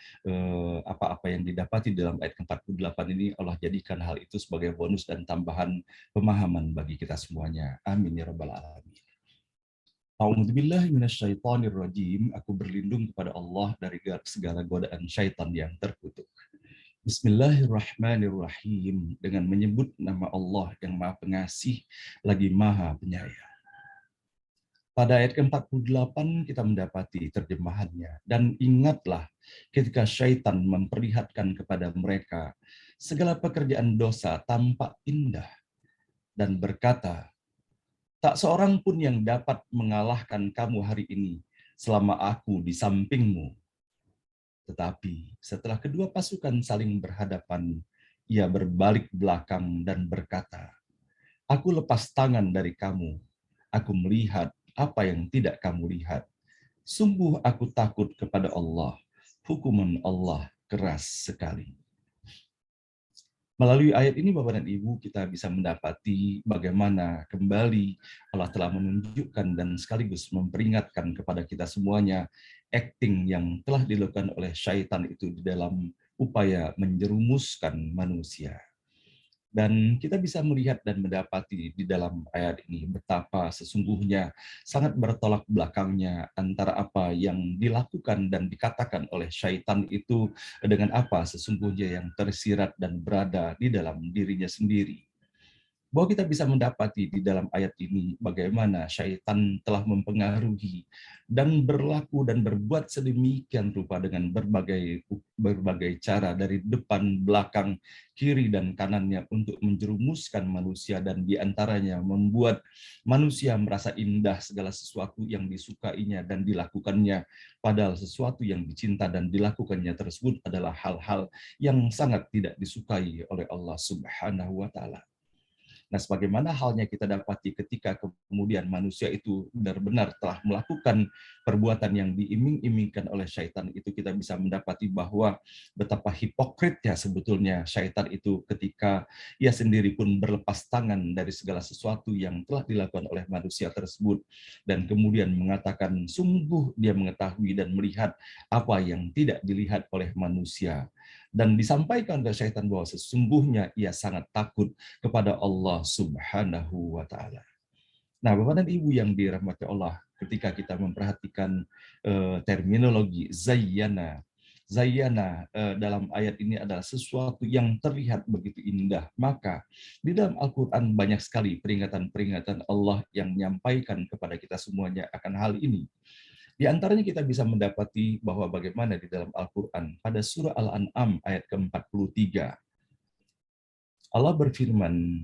apa-apa yang didapati dalam ayat ke-48 ini, Allah jadikan hal itu sebagai bonus dan tambahan pemahaman bagi kita semuanya. Amin ya rabbal alamin. A'udzubillahi minasyaitonirrajim. Aku berlindung kepada Allah dari segala godaan syaitan yang terkutuk. Bismillahirrahmanirrahim. Dengan menyebut nama Allah yang Maha Pengasih lagi Maha Penyayang. Pada ayat ke-48 kita mendapati terjemahannya. Dan ingatlah ketika syaitan memperlihatkan kepada mereka segala pekerjaan dosa tampak indah dan berkata, tak seorang pun yang dapat mengalahkan kamu hari ini selama aku di sampingmu. Tetapi setelah kedua pasukan saling berhadapan, ia berbalik belakang dan berkata, aku lepas tangan dari kamu, aku melihat apa yang tidak kamu lihat. Sungguh aku takut kepada Allah, hukuman Allah keras sekali. Melalui ayat ini Bapak dan Ibu kita bisa mendapati bagaimana kembali Allah telah menunjukkan dan sekaligus memperingatkan kepada kita semuanya acting yang telah dilakukan oleh syaitan itu di dalam upaya menjerumuskan manusia. Dan kita bisa melihat dan mendapati di dalam ayat ini betapa sesungguhnya sangat bertolak belakangnya antara apa yang dilakukan dan dikatakan oleh syaitan itu dengan apa sesungguhnya yang tersirat dan berada di dalam dirinya sendiri. Bahwa kita bisa mendapati di dalam ayat ini bagaimana syaitan telah mempengaruhi dan berlaku dan berbuat sedemikian rupa dengan berbagai cara dari depan, belakang, kiri dan kanannya untuk menjerumuskan manusia dan diantaranya membuat manusia merasa indah segala sesuatu yang disukainya dan dilakukannya, padahal sesuatu yang dicinta dan dilakukannya tersebut adalah hal-hal yang sangat tidak disukai oleh Allah Subhanahu wa Ta'ala. Nah, sebagaimana halnya kita dapati ketika kemudian manusia itu benar-benar telah melakukan perbuatan yang diiming-imingkan oleh syaitan itu, kita bisa mendapati bahwa betapa hipokritnya sebetulnya syaitan itu ketika ia sendiri pun berlepas tangan dari segala sesuatu yang telah dilakukan oleh manusia tersebut dan kemudian mengatakan sungguh dia mengetahui dan melihat apa yang tidak dilihat oleh manusia. Dan disampaikan oleh syaitan bahwa sesungguhnya ia sangat takut kepada Allah Subhanahu wa Ta'ala. Nah, Bapak dan Ibu yang dirahmati Allah, ketika kita memperhatikan terminologi zayyana dalam ayat ini adalah sesuatu yang terlihat begitu indah, maka di dalam Al-Quran banyak sekali peringatan-peringatan Allah yang menyampaikan kepada kita semuanya akan hal ini. Di antaranya kita bisa mendapati bahwa bagaimana di dalam Al-Quran pada surah Al-An'am ayat ke-43. Allah berfirman,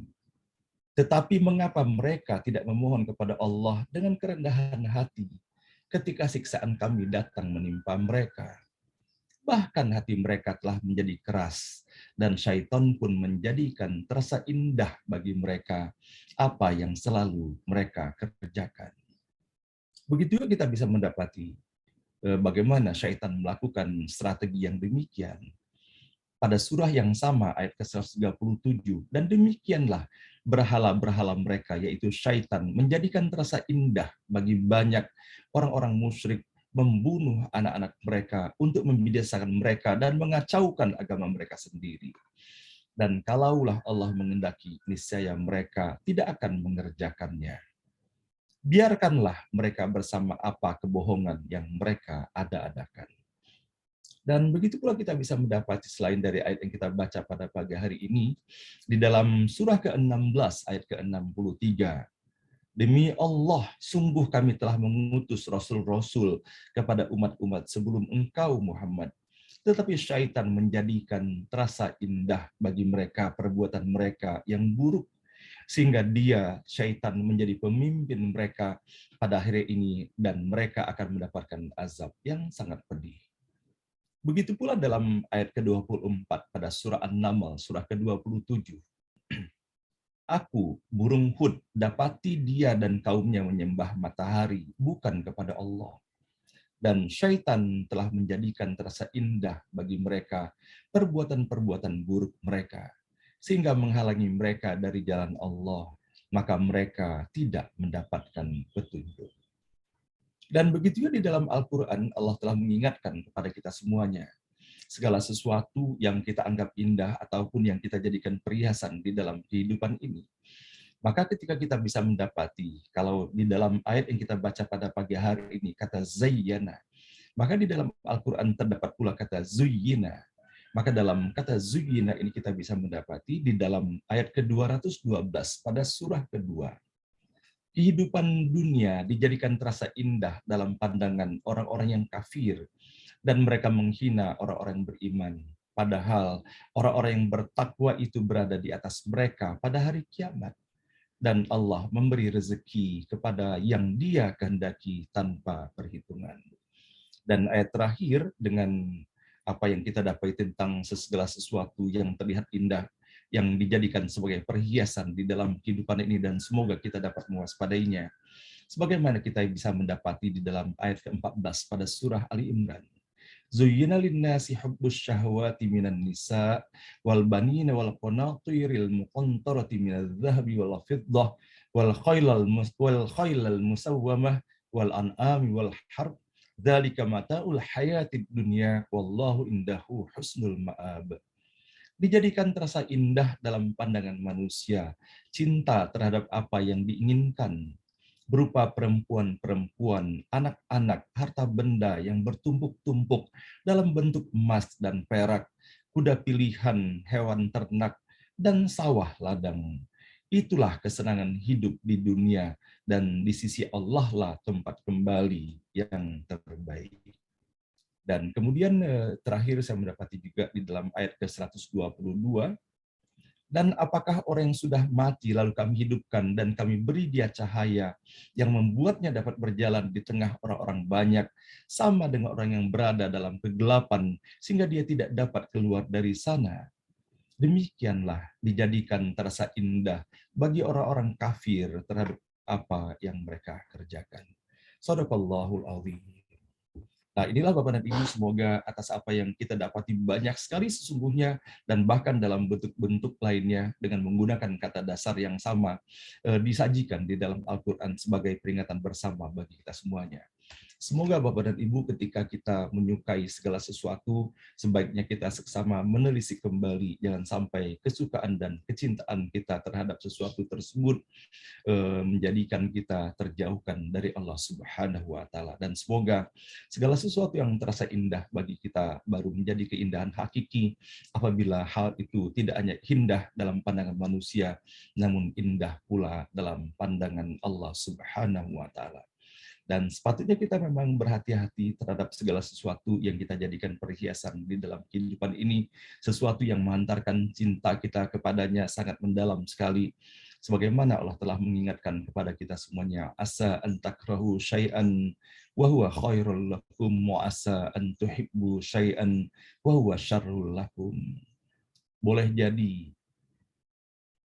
tetapi mengapa mereka tidak memohon kepada Allah dengan kerendahan hati ketika siksaan kami datang menimpa mereka. Bahkan hati mereka telah menjadi keras dan syaitan pun menjadikan terasa indah bagi mereka apa yang selalu mereka kerjakan. Begitu juga kita bisa mendapati bagaimana syaitan melakukan strategi yang demikian. Pada surah yang sama ayat ke-137, dan demikianlah berhala-berhala mereka yaitu syaitan menjadikan terasa indah bagi banyak orang-orang musyrik membunuh anak-anak mereka untuk membinasakan mereka dan mengacaukan agama mereka sendiri. Dan kalaulah Allah mengendaki, niscaya mereka tidak akan mengerjakannya. Biarkanlah mereka bersama apa kebohongan yang mereka ada-adakan. Dan begitu pula kita bisa mendapati selain dari ayat yang kita baca pada pagi hari ini, di dalam surah ke-16 ayat ke-63, demi Allah, sungguh kami telah mengutus rasul-rasul kepada umat-umat sebelum engkau Muhammad. Tetapi syaitan menjadikan terasa indah bagi mereka perbuatan mereka yang buruk, sehingga dia, syaitan, menjadi pemimpin mereka pada hari ini dan mereka akan mendapatkan azab yang sangat pedih. Begitu pula dalam ayat ke-24 pada surah An-Naml, surah ke-27. Aku, burung Hud, dapati dia dan kaumnya menyembah matahari, bukan kepada Allah. Dan syaitan telah menjadikan terasa indah bagi mereka perbuatan-perbuatan buruk mereka, sehingga menghalangi mereka dari jalan Allah, maka mereka tidak mendapatkan petunjuk. Dan begitu juga di dalam Al-Quran, Allah telah mengingatkan kepada kita semuanya, segala sesuatu yang kita anggap indah ataupun yang kita jadikan perhiasan di dalam kehidupan ini. Maka ketika kita bisa mendapati, kalau di dalam ayat yang kita baca pada pagi hari ini, kata zayyana, maka di dalam Al-Quran terdapat pula kata zuyyina. Maka dalam kata zuyyina ini kita bisa mendapati di dalam ayat ke-212 pada surah kedua. Kehidupan dunia dijadikan terasa indah dalam pandangan orang-orang yang kafir dan mereka menghina orang-orang beriman. Padahal orang-orang yang bertakwa itu berada di atas mereka pada hari kiamat. Dan Allah memberi rezeki kepada yang Dia kehendaki tanpa perhitungan. Dan ayat terakhir dengan apa yang kita dapat tentang segala sesuatu yang terlihat indah, yang dijadikan sebagai perhiasan di dalam kehidupan ini, dan semoga kita dapat mewaspadainya. Sebagaimana kita bisa mendapati di dalam ayat ke-14 pada surah Ali Imran. Zuyyina lin-nasi hubbus syahwati minan nisa wal banina wal qanatiril muqantarati minadh dhahabi wal fiddah wal khailal musawwamah wal an'ami wal harb dzalika mata'ul hayatid dunya wallahu indahu husnul ma'ab. Dijadikan terasa indah dalam pandangan manusia cinta terhadap apa yang diinginkan, berupa perempuan-perempuan, anak-anak, harta benda yang bertumpuk-tumpuk dalam bentuk emas dan perak, kuda pilihan, hewan ternak, dan sawah ladang. Itulah kesenangan hidup di dunia, dan di sisi Allah lah tempat kembali yang terbaik. Dan kemudian terakhir saya mendapati juga di dalam ayat ke-122, dan apakah orang yang sudah mati lalu kami hidupkan dan kami beri dia cahaya yang membuatnya dapat berjalan di tengah orang-orang banyak sama dengan orang yang berada dalam kegelapan sehingga dia tidak dapat keluar dari sana. Demikianlah dijadikan terasa indah bagi orang-orang kafir terhadap apa yang mereka kerjakan. Shadaqallahul Azim. Nah, inilah Bapak dan Ibu, semoga atas apa yang kita dapati banyak sekali sesungguhnya, dan bahkan dalam bentuk-bentuk lainnya dengan menggunakan kata dasar yang sama, disajikan di dalam Al-Quran sebagai peringatan bersama bagi kita semuanya. Semoga Bapak dan Ibu ketika kita menyukai segala sesuatu, sebaiknya kita seksama menelisik kembali, jangan sampai kesukaan dan kecintaan kita terhadap sesuatu tersebut menjadikan kita terjauhkan dari Allah Subhanahu wa Ta'ala. Dan semoga segala sesuatu yang terasa indah bagi kita baru menjadi keindahan hakiki apabila hal itu tidak hanya indah dalam pandangan manusia, namun indah pula dalam pandangan Allah Subhanahu wa Ta'ala. Dan sepatutnya kita memang berhati-hati terhadap segala sesuatu yang kita jadikan perhiasan di dalam kehidupan ini, sesuatu yang mengantarkan cinta kita kepadanya sangat mendalam sekali. Sebagaimana Allah telah mengingatkan kepada kita semuanya, asa an takrahu syai'an wa huwa khairul lakum wa asa an tuhibbu syai'an wa huwa syarrul lakum. Boleh jadi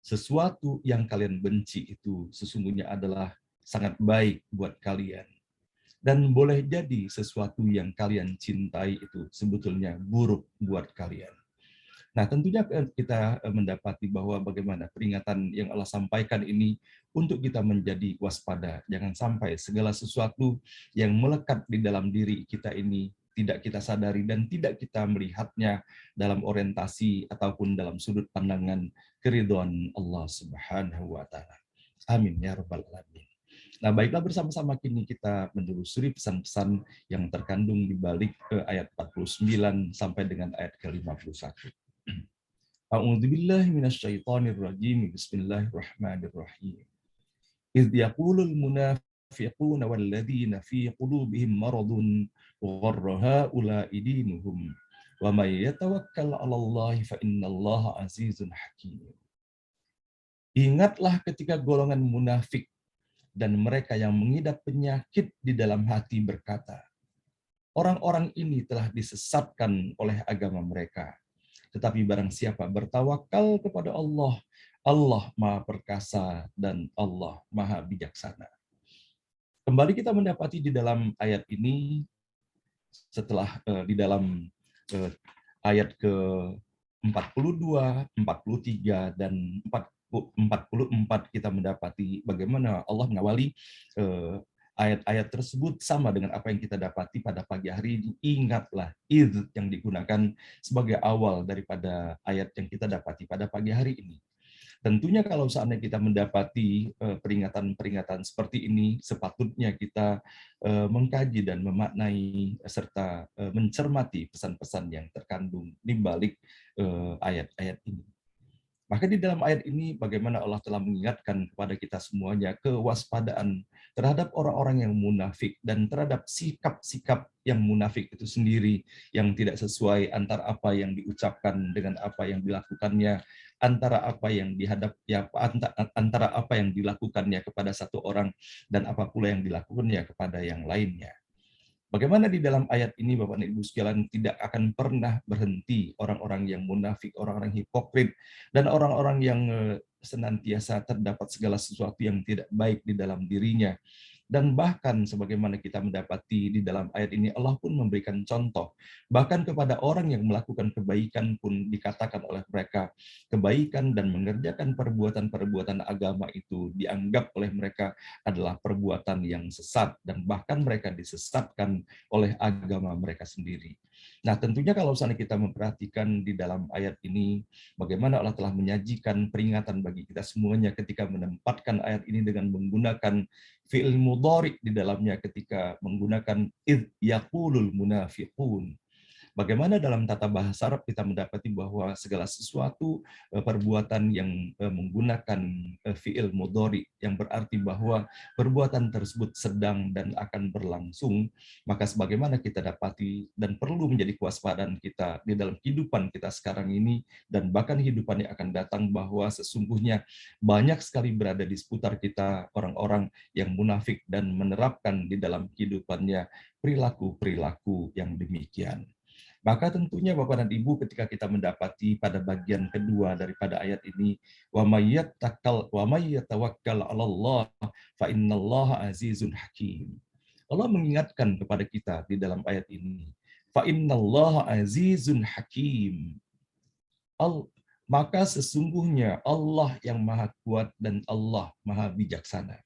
sesuatu yang kalian benci itu sesungguhnya adalah sangat baik buat kalian. Dan boleh jadi sesuatu yang kalian cintai itu sebetulnya buruk buat kalian. Nah, tentunya kita mendapati bahwa bagaimana peringatan yang Allah sampaikan ini untuk kita menjadi waspada. Jangan sampai segala sesuatu yang melekat di dalam diri kita ini tidak kita sadari dan tidak kita melihatnya dalam orientasi ataupun dalam sudut pandangan keridhaan Allah Subhanahu wa Ta'ala. Amin ya rabbal alamin. Nah, baiklah, bersama-sama kini kita menelusuri pesan-pesan yang terkandung di balik ayat 49 sampai dengan ayat ke-51. A'udzubillahi minasyaitonirrajim. Bismillahirrahmanirrahim. Idh yaqulul munafiquna walladzina fi qulubihim maradun gharra haula'i dinuhum wa may yatawakkal 'alallahi fa innallaha azizun hakim. Ingatlah ketika golongan munafik dan mereka yang mengidap penyakit di dalam hati berkata, orang-orang ini telah disesatkan oleh agama mereka. Tetapi barang siapa bertawakal kepada Allah, Allah Maha Perkasa dan Allah Maha Bijaksana. Kembali kita mendapati di dalam ayat ini, setelah di dalam ayat ke-42, 43, dan 44 kita mendapati bagaimana Allah mengawali ayat-ayat tersebut sama dengan apa yang kita dapati pada pagi hari ini. Ingatlah, idh yang digunakan sebagai awal daripada ayat yang kita dapati pada pagi hari ini. Tentunya kalau seandainya kita mendapati peringatan-peringatan seperti ini, sepatutnya kita mengkaji dan memaknai serta mencermati pesan-pesan yang terkandung di balik ayat-ayat ini. Maka di dalam ayat ini bagaimana Allah telah mengingatkan kepada kita semuanya kewaspadaan terhadap orang-orang yang munafik dan terhadap sikap-sikap yang munafik itu sendiri yang tidak sesuai antara apa yang diucapkan dengan apa yang dilakukannya, antara apa yang antara apa yang dilakukannya kepada satu orang dan apa pula yang dilakukannya kepada yang lainnya. Bagaimana di dalam ayat ini Bapak dan Ibu sekalian tidak akan pernah berhenti orang-orang yang munafik, orang-orang hipokrit, dan orang-orang yang senantiasa terdapat segala sesuatu yang tidak baik di dalam dirinya. Dan bahkan sebagaimana kita mendapati di dalam ayat ini, Allah pun memberikan contoh. Bahkan kepada orang yang melakukan kebaikan pun dikatakan oleh mereka, kebaikan dan mengerjakan perbuatan-perbuatan agama itu dianggap oleh mereka adalah perbuatan yang sesat, dan bahkan mereka disesatkan oleh agama mereka sendiri. Nah, tentunya kalau misalnya kita memperhatikan di dalam ayat ini, bagaimana Allah telah menyajikan peringatan bagi kita semuanya ketika menempatkan ayat ini dengan menggunakan fi'il mudhari di dalamnya, ketika menggunakan idh yaqulul munafiqun. Bagaimana dalam tata bahasa Arab kita mendapati bahwa segala sesuatu perbuatan yang menggunakan fi'il mudhari yang berarti bahwa perbuatan tersebut sedang dan akan berlangsung, maka sebagaimana kita dapati dan perlu menjadi kewaspadaan kita di dalam kehidupan kita sekarang ini dan bahkan kehidupan yang akan datang, bahwa sesungguhnya banyak sekali berada di seputar kita orang-orang yang munafik dan menerapkan di dalam kehidupannya perilaku-perilaku yang demikian. Maka tentunya Bapak dan Ibu, ketika kita mendapati pada bagian kedua daripada ayat ini, wa may yatawakkal 'alallah fa innallaha azizun hakim. Allah mengingatkan kepada kita di dalam ayat ini, fa innallaha azizun hakim. Maka sesungguhnya Allah yang maha kuat dan Allah maha bijaksana.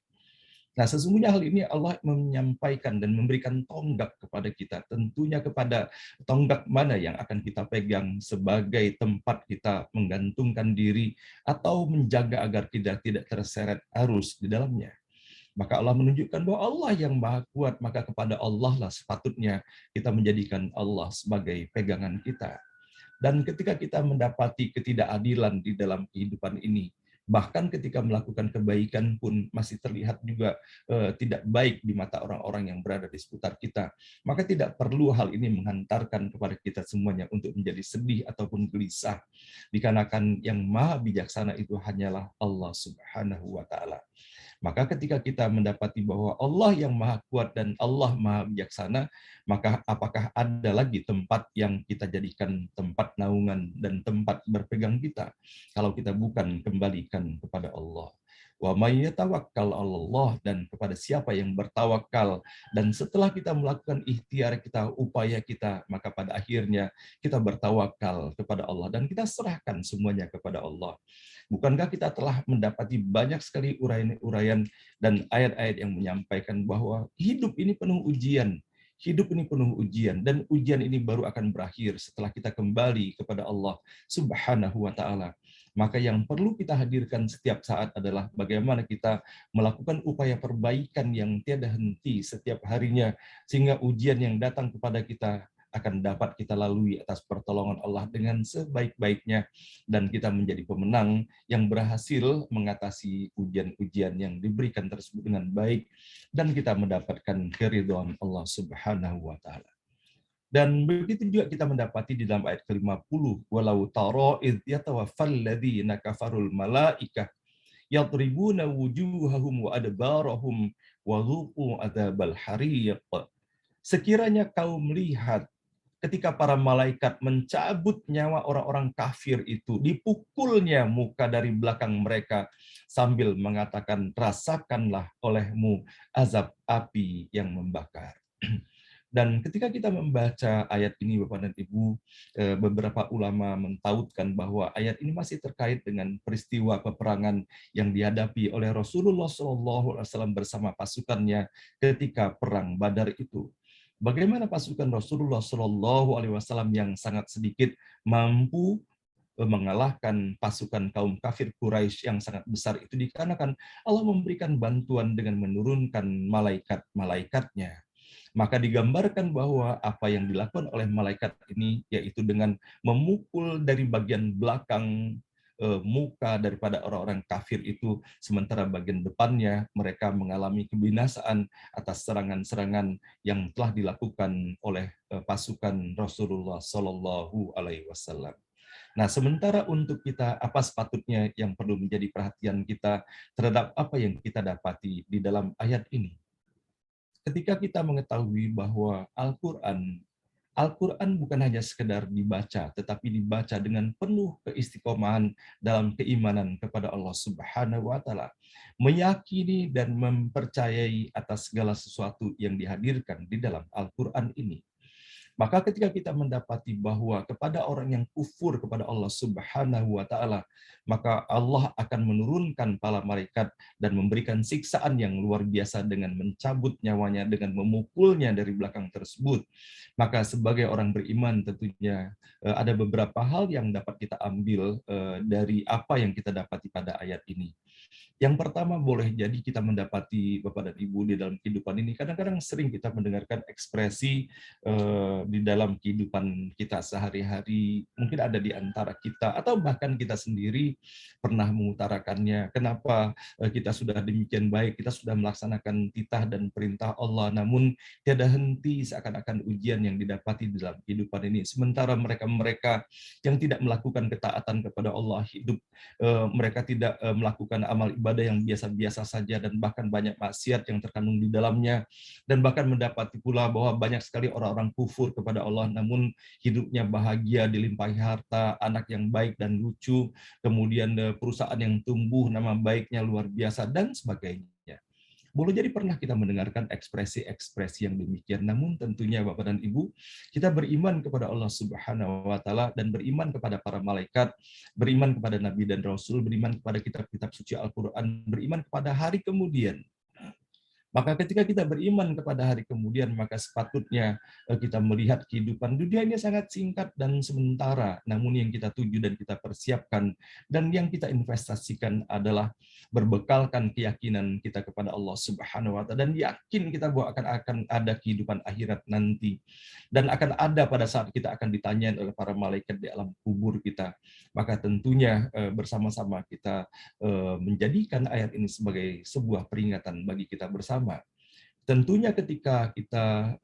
Nah, sesungguhnya hal ini Allah menyampaikan dan memberikan tonggak kepada kita. Tentunya kepada tonggak mana yang akan kita pegang sebagai tempat kita menggantungkan diri atau menjaga agar kita tidak terseret arus di dalamnya. Maka Allah menunjukkan bahwa Allah yang maha kuat, maka kepada Allah lah sepatutnya kita menjadikan Allah sebagai pegangan kita. Dan ketika kita mendapati ketidakadilan di dalam kehidupan ini, bahkan ketika melakukan kebaikan pun masih terlihat juga tidak baik di mata orang-orang yang berada di seputar kita, maka tidak perlu hal ini menghantarkan kepada kita semuanya untuk menjadi sedih ataupun gelisah, dikarenakan yang maha bijaksana itu hanyalah Allah Subhanahu wa Ta'ala. Maka ketika kita mendapati bahwa Allah yang maha kuat dan Allah maha bijaksana, maka apakah ada lagi tempat yang kita jadikan tempat naungan dan tempat berpegang kita kalau kita bukan kembalikan kepada Allah? Wa may yatawakkal 'alallah, dan kepada siapa yang bertawakal, dan setelah kita melakukan ikhtiar kita, upaya kita, maka pada akhirnya kita bertawakal kepada Allah dan kita serahkan semuanya kepada Allah. Bukankah kita telah mendapati banyak sekali uraian-uraian dan ayat-ayat yang menyampaikan bahwa hidup ini penuh ujian, hidup ini penuh ujian, dan ujian ini baru akan berakhir setelah kita kembali kepada Allah Subhanahu wa Ta'ala. Maka yang perlu kita hadirkan setiap saat adalah bagaimana kita melakukan upaya perbaikan yang tiada henti setiap harinya, sehingga ujian yang datang kepada kita akan dapat kita lalui atas pertolongan Allah dengan sebaik-baiknya, dan kita menjadi pemenang yang berhasil mengatasi ujian-ujian yang diberikan tersebut dengan baik, dan kita mendapatkan keridhaan Allah Subhanahu wa Ta'ala. Dan begitu juga kita mendapati di dalam ayat ke-50, walau tara idh yatawaffal ladzina kafarul malaikah yadribuna wujuhahum wa adbarahum wa dhuqu adzabal hariq. Sekiranya kau melihat ketika para malaikat mencabut nyawa orang-orang kafir itu, dipukulnya muka dari belakang mereka sambil mengatakan, rasakanlah olehmu azab api yang membakar. Dan ketika kita membaca ayat ini, Bapak dan Ibu, beberapa ulama mentautkan bahwa ayat ini masih terkait dengan peristiwa peperangan yang dihadapi oleh Rasulullah SAW bersama pasukannya ketika perang Badar itu. Bagaimana pasukan Rasulullah SAW yang sangat sedikit mampu mengalahkan pasukan kaum kafir Quraisy yang sangat besar itu, dikarenakan Allah memberikan bantuan dengan menurunkan malaikat-malaikatnya. Maka digambarkan bahwa apa yang dilakukan oleh malaikat ini yaitu dengan memukul dari bagian belakang muka daripada orang-orang kafir itu, sementara bagian depannya mereka mengalami kebinasaan atas serangan-serangan yang telah dilakukan oleh pasukan Rasulullah Shallallahu Alaihi Wasallam. Nah, sementara untuk kita, apa sepatutnya yang perlu menjadi perhatian kita terhadap apa yang kita dapati di dalam ayat ini? Ketika kita mengetahui bahwa Al-Quran Al-Quran bukan hanya sekedar dibaca, tetapi dibaca dengan penuh keistiqomahan dalam keimanan kepada Allah Subhanahu wa Ta'ala, meyakini dan mempercayai atas segala sesuatu yang dihadirkan di dalam Al-Quran ini. Maka ketika kita mendapati bahwa kepada orang yang kufur kepada Allah Subhanahu wa Ta'ala, maka Allah akan menurunkan para malaikat dan memberikan siksaan yang luar biasa dengan mencabut nyawanya, dengan memukulnya dari belakang tersebut. Maka sebagai orang beriman tentunya ada beberapa hal yang dapat kita ambil dari apa yang kita dapati pada ayat ini. Yang pertama, boleh jadi kita mendapati Bapak dan Ibu di dalam kehidupan ini, kadang-kadang sering kita mendengarkan ekspresi di dalam kehidupan kita sehari-hari, mungkin ada di antara kita, atau bahkan kita sendiri pernah mengutarakannya, kenapa kita sudah demikian baik, kita sudah melaksanakan titah dan perintah Allah, namun tiada henti seakan-akan ujian yang didapati di dalam kehidupan ini. Sementara mereka-mereka yang tidak melakukan ketaatan kepada Allah, hidup mereka tidak melakukan amal ibadah yang biasa-biasa saja, dan bahkan banyak maksiat yang terkandung di dalamnya, dan bahkan mendapati pula bahwa banyak sekali orang-orang kufur kepada Allah, namun hidupnya bahagia, dilimpahi harta, anak yang baik dan lucu, kemudian perusahaan yang tumbuh, nama baiknya luar biasa, dan sebagainya. Boleh jadi pernah kita mendengarkan ekspresi-ekspresi yang demikian, namun tentunya Bapak dan Ibu, kita beriman kepada Allah Subhanahu wa Ta'ala dan beriman kepada para malaikat, beriman kepada Nabi dan Rasul, beriman kepada kitab-kitab suci Al-Quran, beriman kepada hari kemudian. Maka ketika kita beriman kepada hari kemudian, maka sepatutnya kita melihat kehidupan dunia ini sangat singkat dan sementara, namun yang kita tuju dan kita persiapkan dan yang kita investasikan adalah berbekalkan keyakinan kita kepada Allah Subhanahu wa Ta'ala, dan yakin kita bahwa akan ada kehidupan akhirat nanti, dan akan ada pada saat kita akan ditanyain oleh para malaikat di alam kubur kita. Maka tentunya bersama-sama kita menjadikan ayat ini sebagai sebuah peringatan bagi kita bersama. Tentunya ketika kita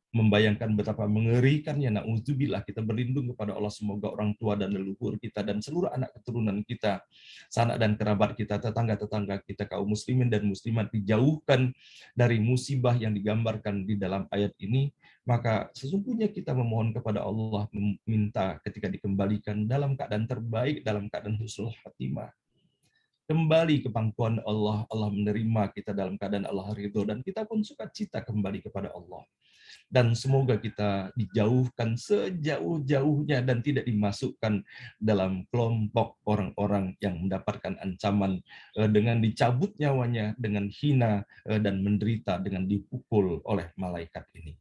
membayangkan betapa mengerikannya, na'udzubillah, kita berlindung kepada Allah, semoga orang tua dan leluhur kita dan seluruh anak keturunan kita, sanak dan kerabat kita, tetangga-tetangga kita, kaum muslimin dan muslimat dijauhkan dari musibah yang digambarkan di dalam ayat ini, maka sesungguhnya kita memohon kepada Allah, meminta ketika dikembalikan dalam keadaan terbaik, dalam keadaan husnul khatimah. Kembali ke pangkuan Allah, Allah menerima kita dalam keadaan Allah ridho, dan kita pun sukacita kembali kepada Allah. Dan semoga kita dijauhkan sejauh-jauhnya dan tidak dimasukkan dalam kelompok orang-orang yang mendapatkan ancaman dengan dicabut nyawanya, dengan hina dan menderita dengan dipukul oleh malaikat ini.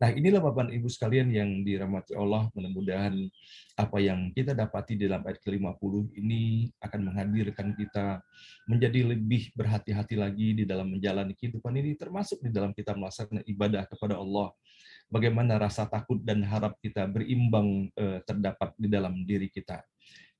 Nah, inilah Bapak dan Ibu sekalian yang dirahmati Allah, mudah-mudahan apa yang kita dapati dalam ayat ke-50 ini akan menghadirkan kita menjadi lebih berhati-hati lagi di dalam menjalani kehidupan ini, termasuk di dalam kita melaksanakan ibadah kepada Allah. Bagaimana rasa takut dan harap kita berimbang terdapat di dalam diri kita.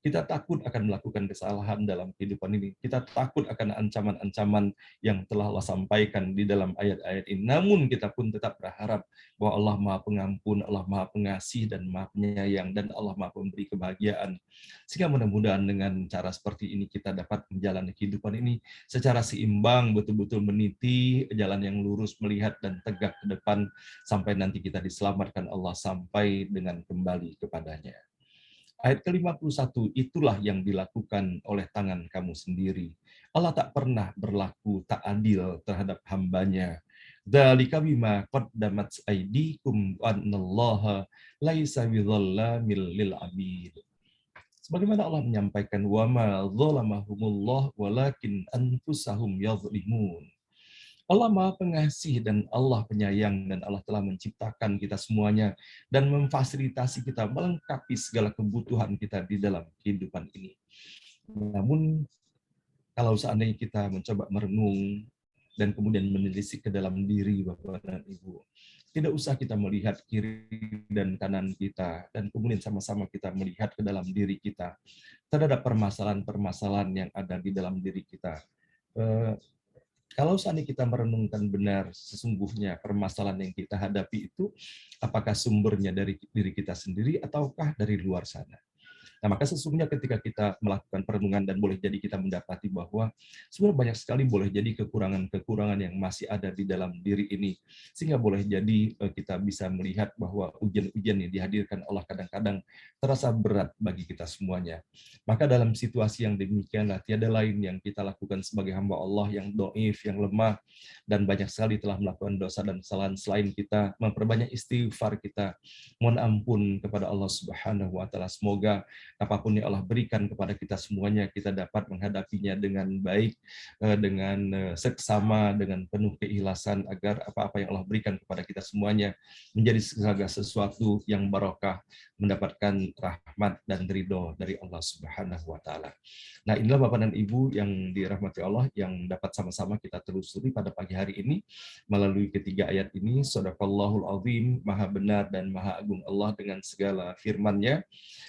Kita takut akan melakukan kesalahan dalam kehidupan ini. Kita takut akan ancaman-ancaman yang telah Allah sampaikan di dalam ayat-ayat ini. Namun kita pun tetap berharap bahwa Allah Maha Pengampun, Allah Maha Pengasih dan Maha Penyayang, dan Allah Maha Pemberi kebahagiaan. Sehingga mudah-mudahan dengan cara seperti ini kita dapat menjalani kehidupan ini secara seimbang, betul-betul meniti jalan yang lurus, melihat dan tegak ke depan sampai nanti kita diselamatkan Allah sampai dengan kembali kepadanya. Ayat ke-51, itulah yang dilakukan oleh tangan kamu sendiri. Allah tak pernah berlaku tak adil terhadap hambanya. Dzalika bima qaddamat aydikum wa annallaha laisa bidzalamil lil abid. Sebagaimana Allah menyampaikan, wa ma dzalamahumullah walakin anfusahum yadzlimun. Allah Maha Pengasih dan Allah Penyayang, dan Allah telah menciptakan kita semuanya dan memfasilitasi kita, melengkapi segala kebutuhan kita di dalam kehidupan ini. Namun kalau seandainya kita mencoba merenung dan kemudian menelisik ke dalam diri Bapak dan Ibu, tidak usah kita melihat kiri dan kanan kita, dan kemudian sama-sama kita melihat ke dalam diri kita terhadap permasalahan-permasalahan yang ada di dalam diri kita. Kalau seandainya kita merenungkan benar sesungguhnya permasalahan yang kita hadapi itu, apakah sumbernya dari diri kita sendiri ataukah dari luar sana? Nah, maka sesungguhnya ketika kita melakukan perenungan dan boleh jadi kita mendapati bahwa sebenarnya banyak sekali boleh jadi kekurangan-kekurangan yang masih ada di dalam diri ini, sehingga boleh jadi kita bisa melihat bahwa ujian-ujian yang dihadirkan Allah kadang-kadang terasa berat bagi kita semuanya. Maka dalam situasi yang demikianlah tiada lain yang kita lakukan sebagai hamba Allah yang dhaif, yang lemah, dan banyak sekali telah melakukan dosa dan kesalahan, selain kita memperbanyak istighfar kita, mohon ampun kepada Allah Subhanahu wa taala. Semoga apapun yang Allah berikan kepada kita semuanya, kita dapat menghadapinya dengan baik, dengan seksama, dengan penuh keikhlasan, agar apa-apa yang Allah berikan kepada kita semuanya menjadi segala sesuatu yang barokah, mendapatkan rahmat dan ridho dari Allah Subhanahu wa taala. Nah, inilah Bapak dan Ibu yang dirahmati Allah yang dapat sama-sama kita telusuri pada pagi hari ini melalui ketiga ayat ini. Shadaqallahul azim, maha benar dan maha agung Allah dengan segala firman-Nya.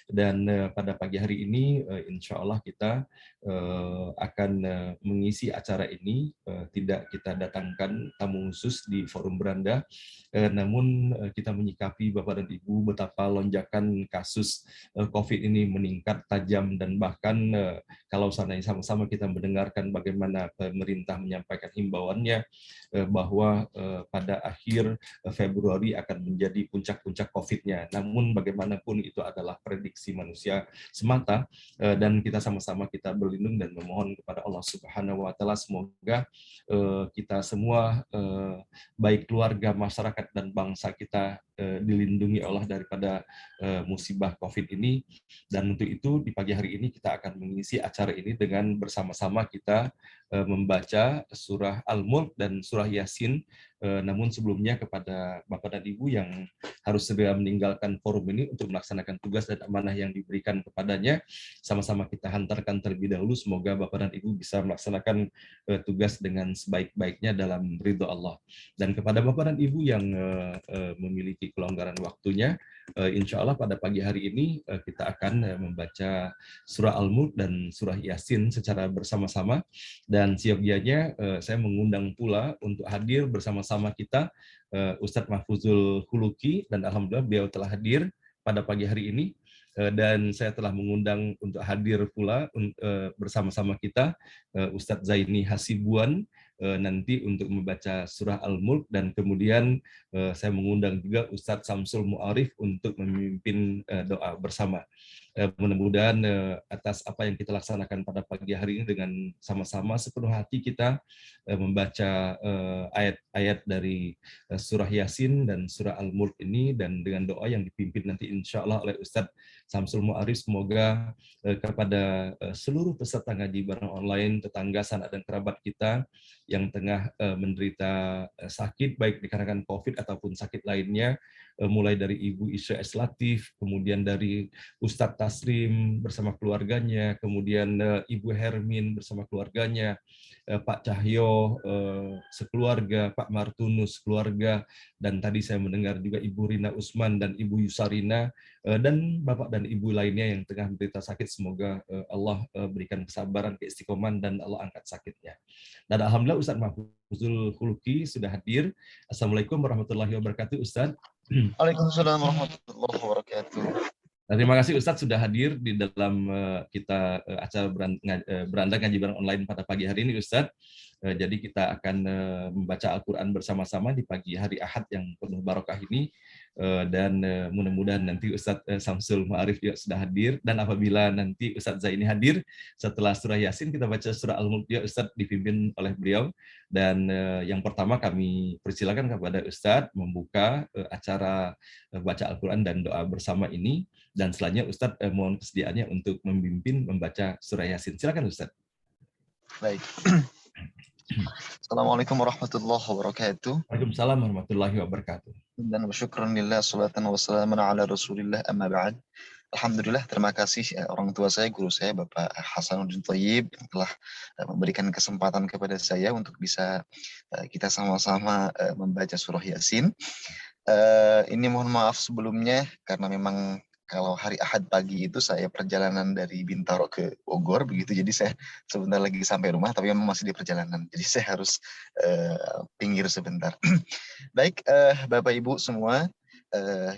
Dan pada pagi hari ini insya Allah kita akan mengisi acara ini, tidak kita datangkan tamu khusus di forum beranda, namun kita menyikapi Bapak dan Ibu betapa lonjakan kasus COVID ini meningkat tajam, dan bahkan kalau seandainya sama-sama kita mendengarkan bagaimana pemerintah menyampaikan himbauannya bahwa pada akhir Februari akan menjadi puncak-puncak COVID-nya. Namun bagaimanapun itu adalah prediksi manusia semata, dan kita sama-sama kita berlindung dan memohon kepada Allah Subhanahu wa taala semoga kita semua baik keluarga, masyarakat dan bangsa kita dilindungi Allah daripada musibah COVID ini. Dan untuk itu di pagi hari ini kita akan mengisi acara ini dengan bersama-sama kita membaca surah Al-Mulk dan surah Yasin. Namun sebelumnya kepada Bapak dan Ibu yang harus segera meninggalkan forum ini untuk melaksanakan tugas dan amanah yang diberikan kepadanya, sama-sama kita hantarkan terlebih dahulu. Semoga Bapak dan Ibu bisa melaksanakan tugas dengan sebaik-baiknya dalam ridho Allah. Dan kepada Bapak dan Ibu yang memiliki kelonggaran waktunya, insya Allah pada pagi hari ini kita akan membaca surah Al-Mulk dan surah Yasin secara bersama-sama. Dan siap-siapnya saya mengundang pula untuk hadir bersama-sama kita Ustadz Mahfuzul Huluki, dan alhamdulillah beliau telah hadir pada pagi hari ini. Dan saya telah mengundang untuk hadir pula bersama-sama kita Ustadz Zaini Hasibuan nanti untuk membaca surah Al-Mulk, dan kemudian saya mengundang juga Ustadz Samsul Mu'arif untuk memimpin doa bersama. Mudah-mudahan atas apa yang kita laksanakan pada pagi hari ini dengan sama-sama sepenuh hati kita membaca ayat-ayat dari surah Yasin dan surah Al-Mulk ini, dan dengan doa yang dipimpin nanti insya Allah oleh Ustadz Samsul Mu'arif, semoga kepada seluruh peserta ngaji bareng online, tetangga, sanak dan kerabat kita yang tengah menderita sakit baik dikarenakan COVID ataupun sakit lainnya, mulai dari Ibu Isra S. Latif, kemudian dari Ustadz Taslim bersama keluarganya, kemudian Ibu Hermin bersama keluarganya, Pak Cahyo sekeluarga, Pak Martunus keluarga, dan tadi saya mendengar juga Ibu Rina Usman dan Ibu Yusarina, dan Bapak dan Ibu lainnya yang tengah menderita sakit. Semoga Allah berikan kesabaran, keistiqomahan, dan Allah angkat sakitnya. Dan alhamdulillah Ustadz Mahfuzul Huluki sudah hadir. Assalamualaikum warahmatullahi wabarakatuh, Ustadz. Waalaikumsalam warahmatullahi wabarakatuh. Terima kasih Ustadz sudah hadir di dalam kita acara beranda ngaji bareng online pada pagi hari ini, Ustadz. Jadi kita akan membaca Al-Quran bersama-sama di pagi hari Ahad yang penuh barokah ini. Dan mudah-mudahan nanti Ustadz Samsul Ma'arif juga sudah hadir, dan apabila nanti Ustadz Zaini hadir setelah surah Yasin, kita baca surah Al-Mulk juga Ustadz dipimpin oleh beliau. Dan yang pertama kami persilakan kepada Ustadz membuka acara baca Al-Quran dan doa bersama ini, dan selanjutnya Ustadz mohon kesediaannya untuk memimpin membaca surah Yasin. Silakan Ustadz. Baik. Assalamualaikum warahmatullahi wabarakatuh. Waalaikumsalam warahmatullahi wabarakatuh. Dan syukurillah, salatan wassalamu ala rasulillah, amma ba'd. Alhamdulillah, terima kasih orang tua saya, guru saya, Bapak Hasanuddin Thayyib, yang telah memberikan kesempatan kepada saya untuk bisa kita sama-sama membaca surah Yasin. Ini mohon maaf sebelumnya, karena memang kalau hari Ahad pagi itu saya perjalanan dari Bintaro ke Bogor begitu, jadi saya sebentar lagi sampai rumah, tapi memang masih di perjalanan, jadi saya harus pinggir sebentar. Baik, Bapak Ibu semua,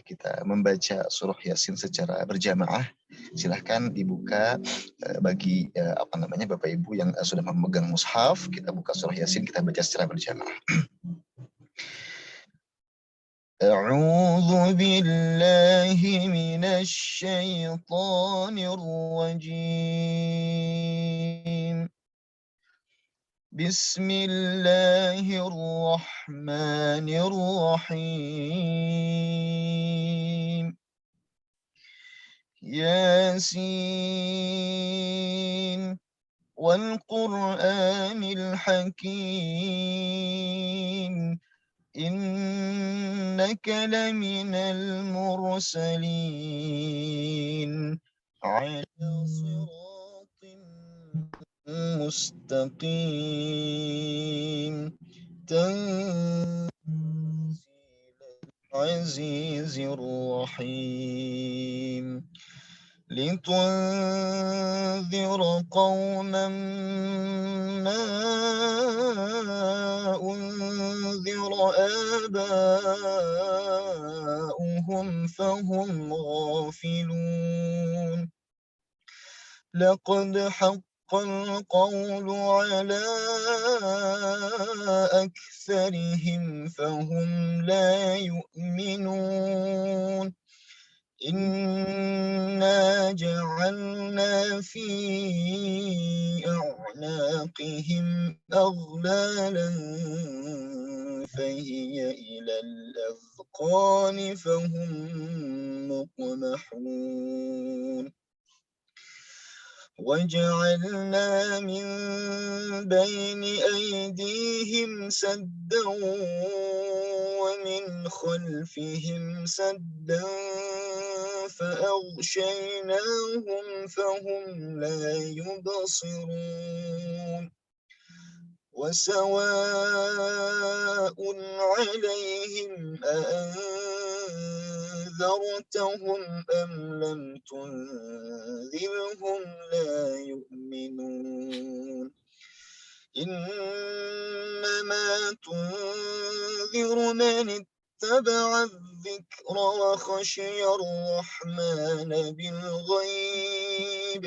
kita membaca surah Yasin secara berjamaah. Silahkan dibuka bagi Bapak Ibu yang sudah memegang mushaf, kita buka surah Yasin, kita baca secara berjamaah. A'udzu billahi minasy syaithanir rajim. Bismillahirrahmanirrahim. Yasin wal Qur'anil Hakim. Innaka laminal mursalin ala siratin mustaqim. Tanzilal azizir rahim. لتنذر قوما ما أنذر آباؤهم فهم غافلون لقد حق القول على أكثرهم فهم لا يؤمنون إنا جعلنا في أعناقهم أغلالا فهي إلى الأذقان فهم مقمحون وجعلنا من بين أيديهم سدا ومن خلفهم سدا فأغشيناهم فهم لا يبصرون وسواء عليهم أأنذرتهم أم لم تنذرهم لا يؤمنون إنما تنذر من اتبع الذكر وخشي الرحمن بالغيب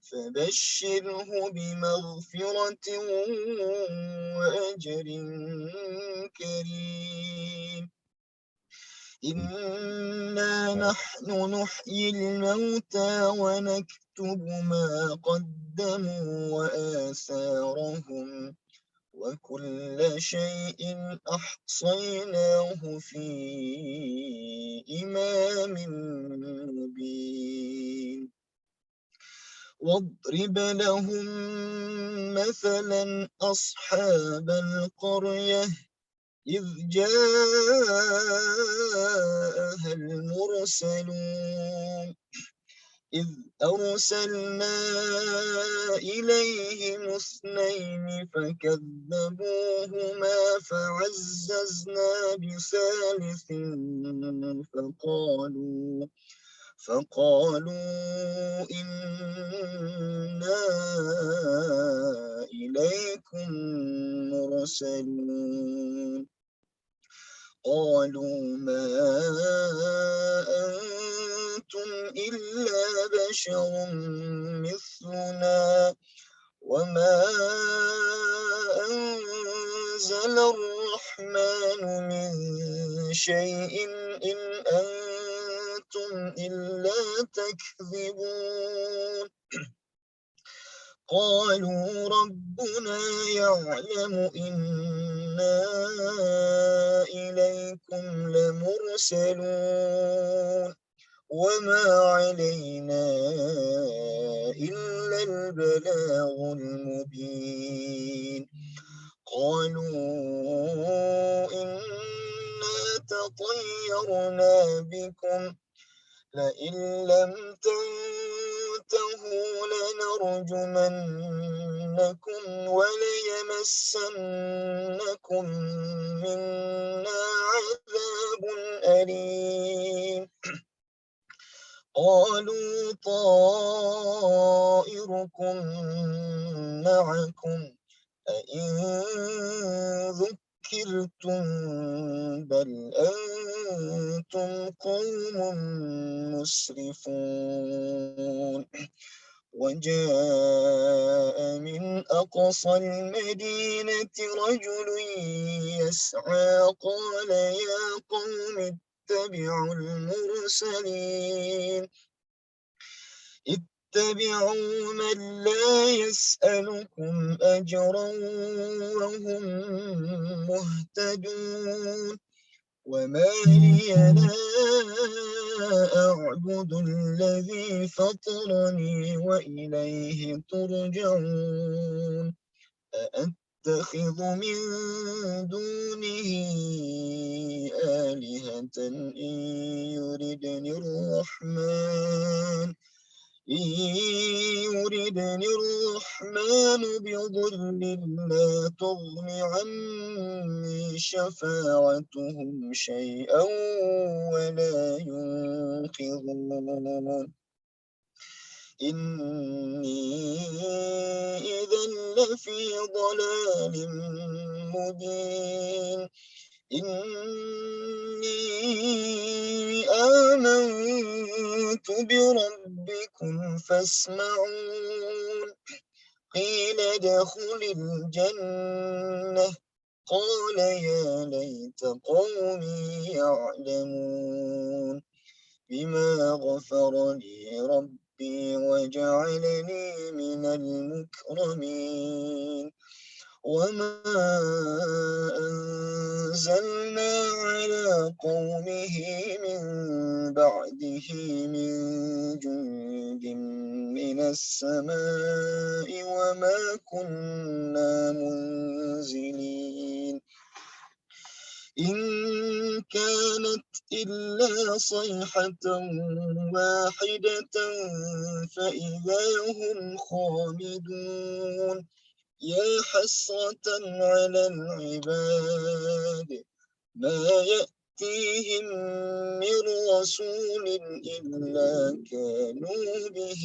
فبشره بمغفرة وأجر كريم إنا نحن نحيي الموتى ونكتب ما قدموا وآثارهم وكل شيء أحصيناه في إمام مبين واضرب لهم مثلا أصحاب القرية إذ جاءها المرسلون إذ أرسلنا إليهم اثنين فكذبوهما فعززنا بثالث فقالوا إنا إليكم مرسلون قالوا ما أنتم إلا بشر مثلنا وما أنزل الرحمن من شيء إن أنتم إلا تكذبون قالوا ربنا يعلم إنا إليكم لمرسلون وما علينا إلا البلاغ المبين قالوا إنا تطيرنا بكم لئن لم تنتهوا لنرجمنكم وليمسنكم منا عذاب أليم قالوا طائركم معكم أئن ذكرتم بل أنتم قوم مسرفون وجاء من أقصى المدينة رجل يسعى قال يا قوم اتبعوا المرسلين اتبعوا من لا يسألكم أجرا وهم مهتدون وما لي لا أعبد الذي فطرني وإليه ترجعون أأتخذ من دونه آلهة إن يردني الرحمن بضر لا تغن عني شفاعتهم شيئا ولا ينقذون إني إذا لفي ضلال مبين إني آمنت بربكم فاسمعون قيل ادخل الجنة قال يا ليت قومي يعلمون بما غفر لي ربي وجعلني من المكرمين وما أنزلنا على قومه من بعده من جند من السماء وما كنا منزلين إن كانت إلا صيحة واحدة فإذا هم خامدون يا حسرة على العباد ما يأتيهم من رسول إلا كانوا به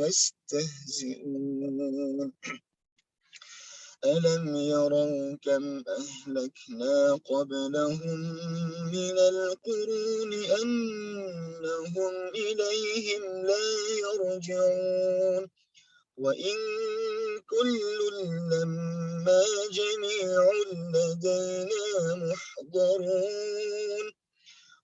يستهزئون ألم يروا كم أهلكنا قبلهم من القرون أنهم إليهم لا يرجعون وإن كل لما جميع لدينا محضرون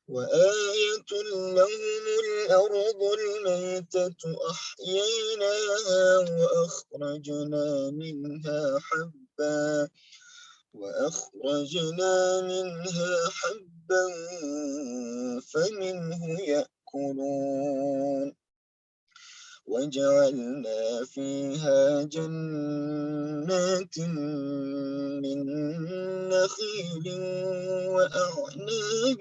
وآية لهم الأرض الميتة أحييناها وأخرجنا منها حبا فمنه يأكلون وجعلنا فيها جنات من نخيل وأعناب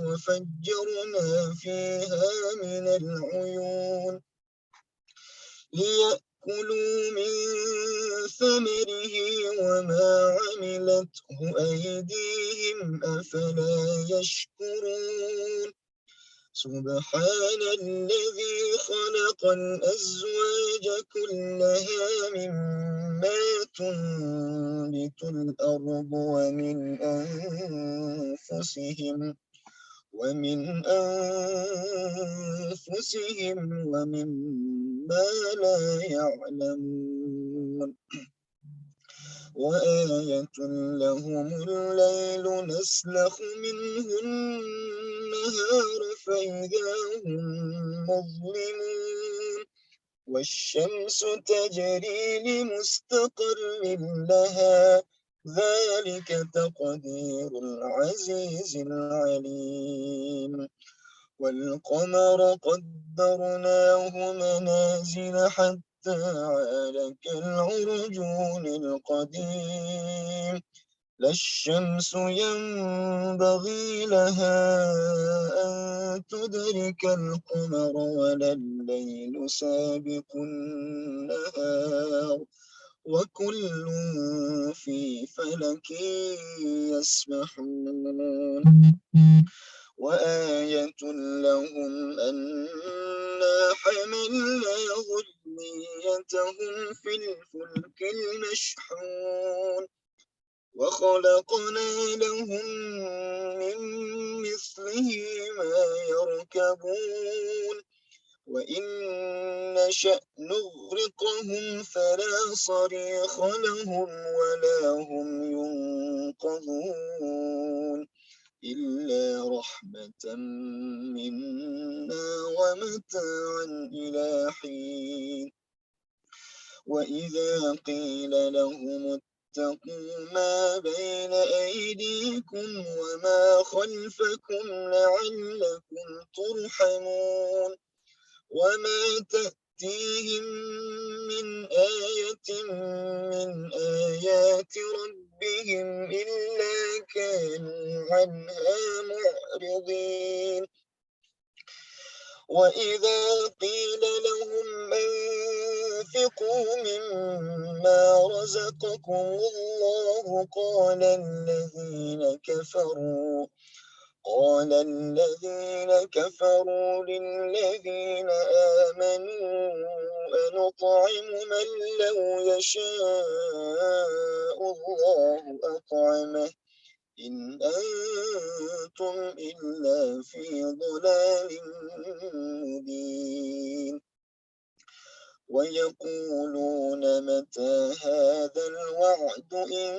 وفجرنا فيها من العيون ليأكلوا من ثمره وما عملته أيديهم أفلا يشكرون سبحان الذي خلق الأزواج كلها مما تنبت الأرض ومن أنفسهم ومما لا يعلمون وآية لهم الليل نسلخ منه النهار فإذا هم مظلمون والشمس تجري لمستقر لها ذلك تقدير العزيز العليم والقمر قدرناه منازل حتى عاد كالعرجون القديم لا الشمس ينبغي لها أن تدرك القمر ولا الليل سابق النهار وكل في فلك يسبحون وآية لهم أنا حملنا ذريتهم في الفلك المشحون وخلقنا لهم من مثله ما يركبون وإن نشأ نغرقهم فلا صريخ لهم ولا هم ينقذون إلا رحمة منا ومتاعا إلى حين وإذا قيل لهم اتقوا ما بين أيديكم وما خلفكم لعلكم ترحمون وما تأتيهم من آية من آيات ربهم إلا كانوا عنها معرضين وإذا قيل لهم أنفقوا مما رزقكم الله قال الذين كفروا للذين آمنوا أنطعم من لو يشاء الله أطعمه إن أنتم إلا في ضلال مبين ويقولون متى هذا الوعد إن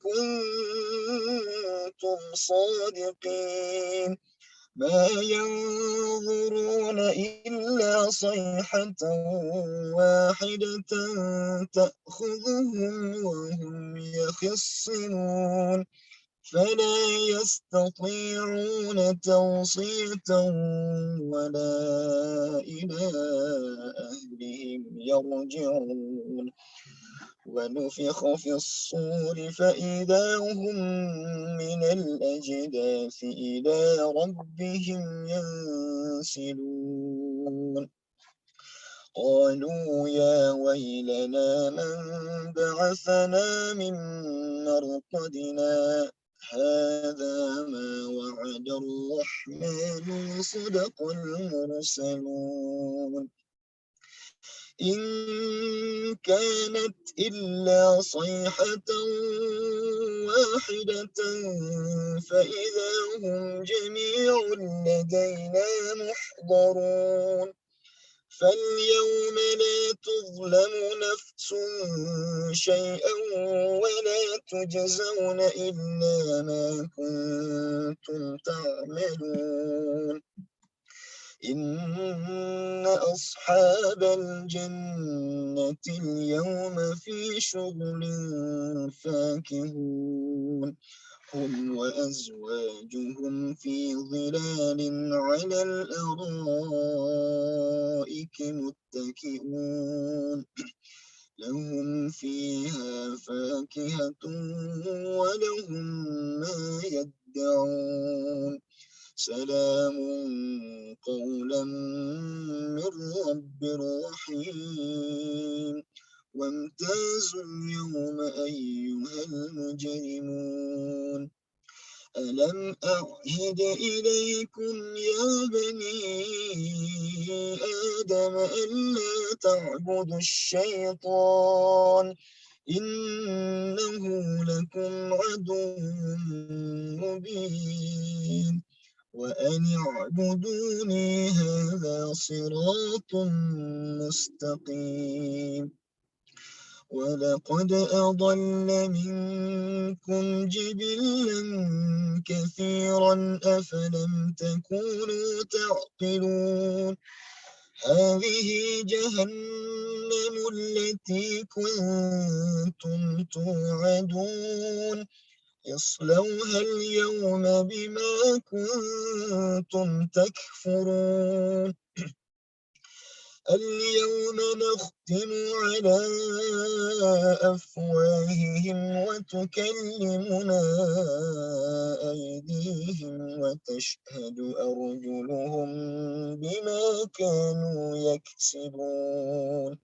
كنتم صادقين ما ينظرون إلا صيحة واحدة تأخذهم وهم يخصمون فلا يستطيعون توصية ولا إلى أهلهم يرجعون ونفخ في الصور فإذا هم من الأجداث إلى ربهم ينسلون قالوا يا ويلنا من بعثنا من مرقدنا هذا ما وعد الرحمن وصدق المرسلون إن كانت إلا صيحة واحدة فإذا هم جميع لدينا محضرون فاليوم لا تظلم نفس شيئا ولا تجزون إلا ما كنتم تعملون إن أصحاب الجنة اليوم في شغل فاكهون هم وأزواجهم في ظلال على الأرائك متكئون لهم فيها فاكهة ولهم ما يدعون سلام قولا من رب رحيم وامتازوا اليوم أيها المجرمون ألم أعهد إليكم يا بني آدم ألا تعبدوا الشيطان إنه لكم عدو مبين وأن اعبدوني هذا صراط مستقيم ولقد أضل منكم جبلا كثيرا أفلم تكونوا تعقلون هذه جهنم التي كنتم توعدون اصلوها اليوم بما كنتم تكفرون اليوم نختم على أفواههم وتكلمنا أيديهم وتشهد أرجلهم بما كانوا يكسبون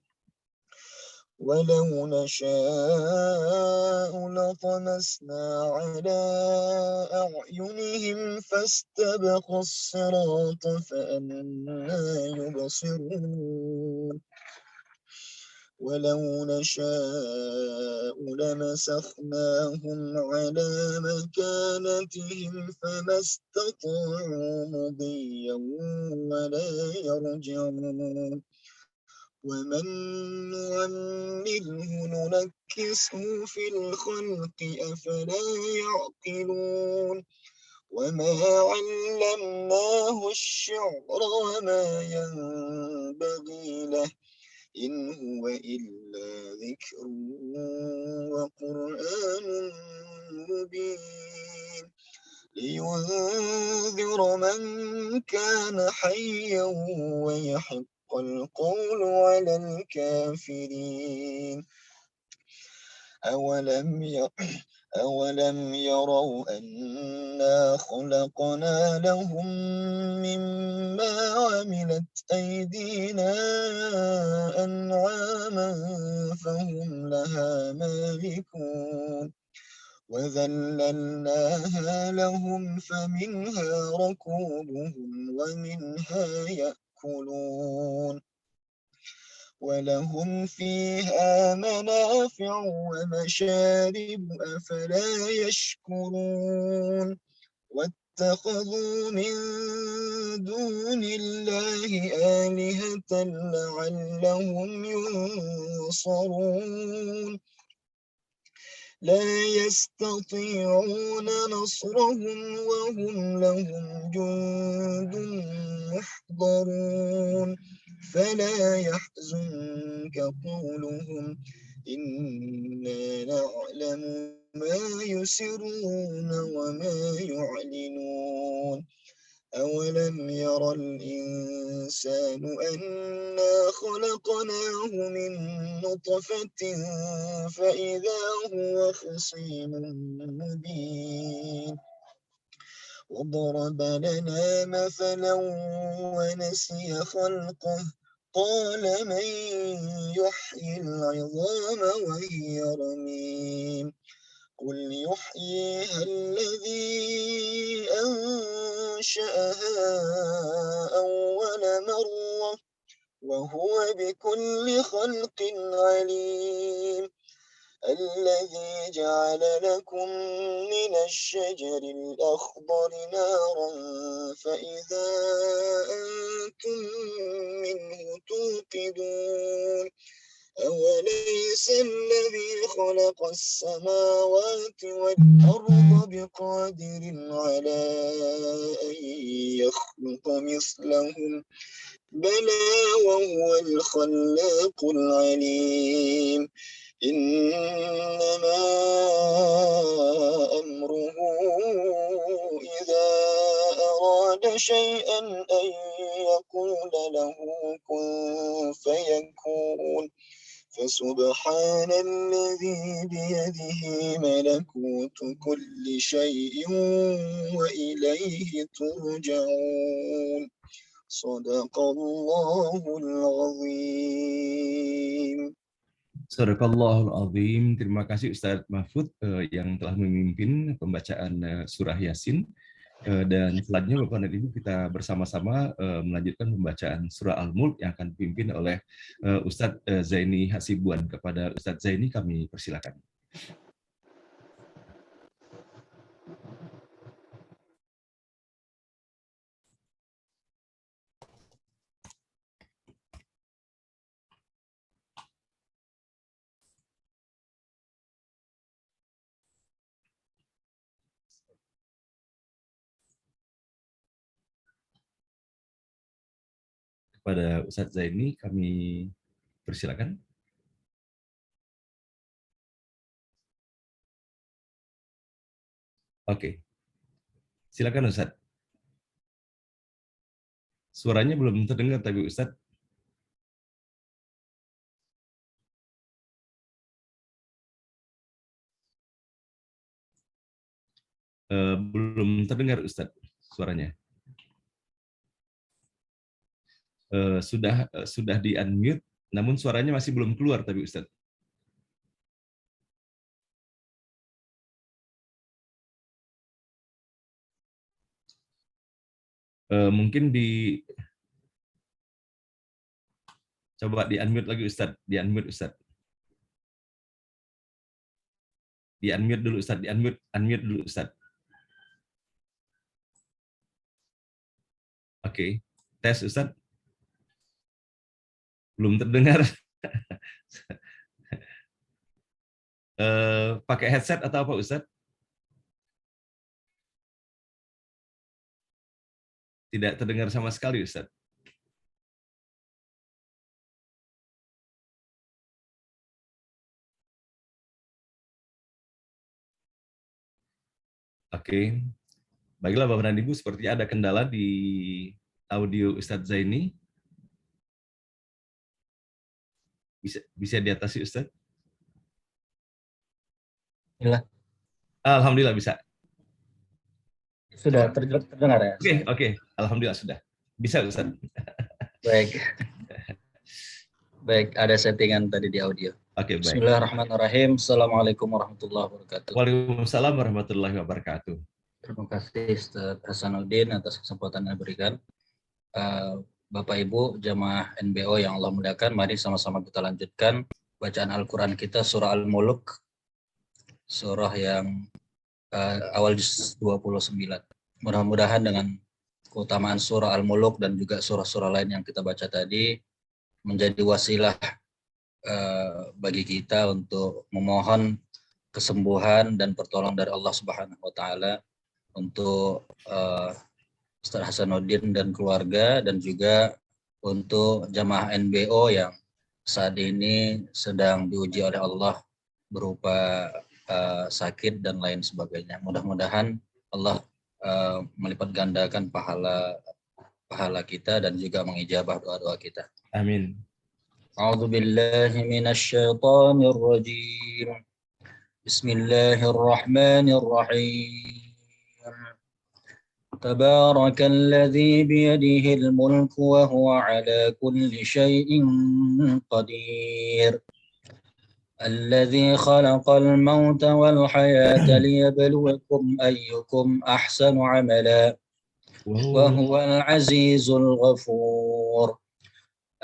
ولو نشاء لطمسنا على أعينهم فاستبقوا الصراط فأنى يبصرون ولو نشاء لمسخناهم على مكانتهم فما استطاعوا مضيا ولا يرجعون ومن نعمره ننكسه في الخلق أفلا يعقلون وما علمناه الشعر وما ينبغي له إن هو إلا ذكر وقرآن مبين لينذر من كان حيا ويحق القول على الكافرين أولم يروا أنا خلقنا لهم مما عملت أيدينا أنعاما فهم لها مالكون وذللناها لهم فمنها ركوبهم ومنها يأكلون ولهم فيها منافع ومشارب أفلا يشكرون واتخذوا من دون الله آلهة لعلهم ينصرون لا يستطيعون نصرهم وهم لهم جند محضرون فلا يحزنك قولهم إنا نعلم ما يسرون وما يعلنون أولم ير الإنسان أنا خلقناه من نطفة فإذا هو خصيم مبين وضرب لنا مثلا ونسي خلقه قال من يحيي العظام وهي رميم قل يحييها الذي أنشأها أول مرة وهو بكل خلق عليم الذي جعل لكم من الشجر الأخضر نارا فإذا أنتم منه توقدون أوليس الذي خلق السماوات والأرض بقادر على أن يخلق مثلهم بلى وهو الخلاق العليم إنما أمره إذا أراد شيئا أن يقول له كن فيكون فسبحان الذي بيده ملكوت كل شيء وإليه ترجعون صدق الله العظيم. Sadaqallahul Azim. Terima kasih Ustadz Mahfud yang telah memimpin pembacaan surah Yasin. Dan selanjutnya Bapak dan Ibu kita bersama-sama melanjutkan pembacaan surah Al-Mulk yang akan dipimpin oleh Ustadz Zaini Hasibuan. Kepada Ustadz Zaini kami persilakan. Kepada Ustadz Zaini kami persilakan. Oke. Silakan Ustadz. Suaranya belum terdengar tapi Ustadz. Belum terdengar Ustadz suaranya. Sudah di unmute, namun suaranya masih belum keluar tapi Ustadz. Mungkin Coba di-unmute lagi Ustadz, di-unmute Ustadz. Di-unmute dulu Ustadz, unmute dulu Ustadz. Oke, tes Ustadz. Belum terdengar. Pakai headset atau apa Ustadz? Tidak terdengar sama sekali Ustadz. Oke, baiklah Bapak dan Ibu, seperti ada kendala di audio Ustadz Zaini. Bisa diatasi Ustadz? Alhamdulillah bisa. Sudah terdengar ya? Oke. Alhamdulillah sudah. Bisa Ustadz. Baik. Baik, ada settingan tadi di audio. Oke, baik. Bismillahirrahmanirrahim. Assalamualaikum warahmatullahi wabarakatuh. Waalaikumsalam warahmatullahi wabarakatuh. Terima kasih Ustaz Hasanuddin atas kesempatan yang diberikan. Bapak Ibu jamaah NBO yang Allah muliakan, mari sama-sama kita lanjutkan bacaan Al-Quran kita surah Al-Mulk, surah yang awal juz 29. Mudah-mudahan dengan keutamaan surah Al-Mulk dan juga surah-surah lain yang kita baca tadi menjadi wasilah bagi kita untuk memohon kesembuhan dan pertolongan dari Allah Subhanahu wa taala untuk Ustaz Hasanuddin dan keluarga, dan juga untuk jamaah NBO yang saat ini sedang diuji oleh Allah berupa sakit dan lain sebagainya. Mudah-mudahan Allah melipat gandakan pahala kita dan juga mengijabah doa-doa kita. Amin. A'udzu billahi minasy syaithanir rajim. Bismillahirrahmanirrahim. تبارك الذي بيده الملك وهو على كل شيء قدير الذي خلق الموت والحياة ليبلوكم أيكم أحسن عملا وهو العزيز الغفور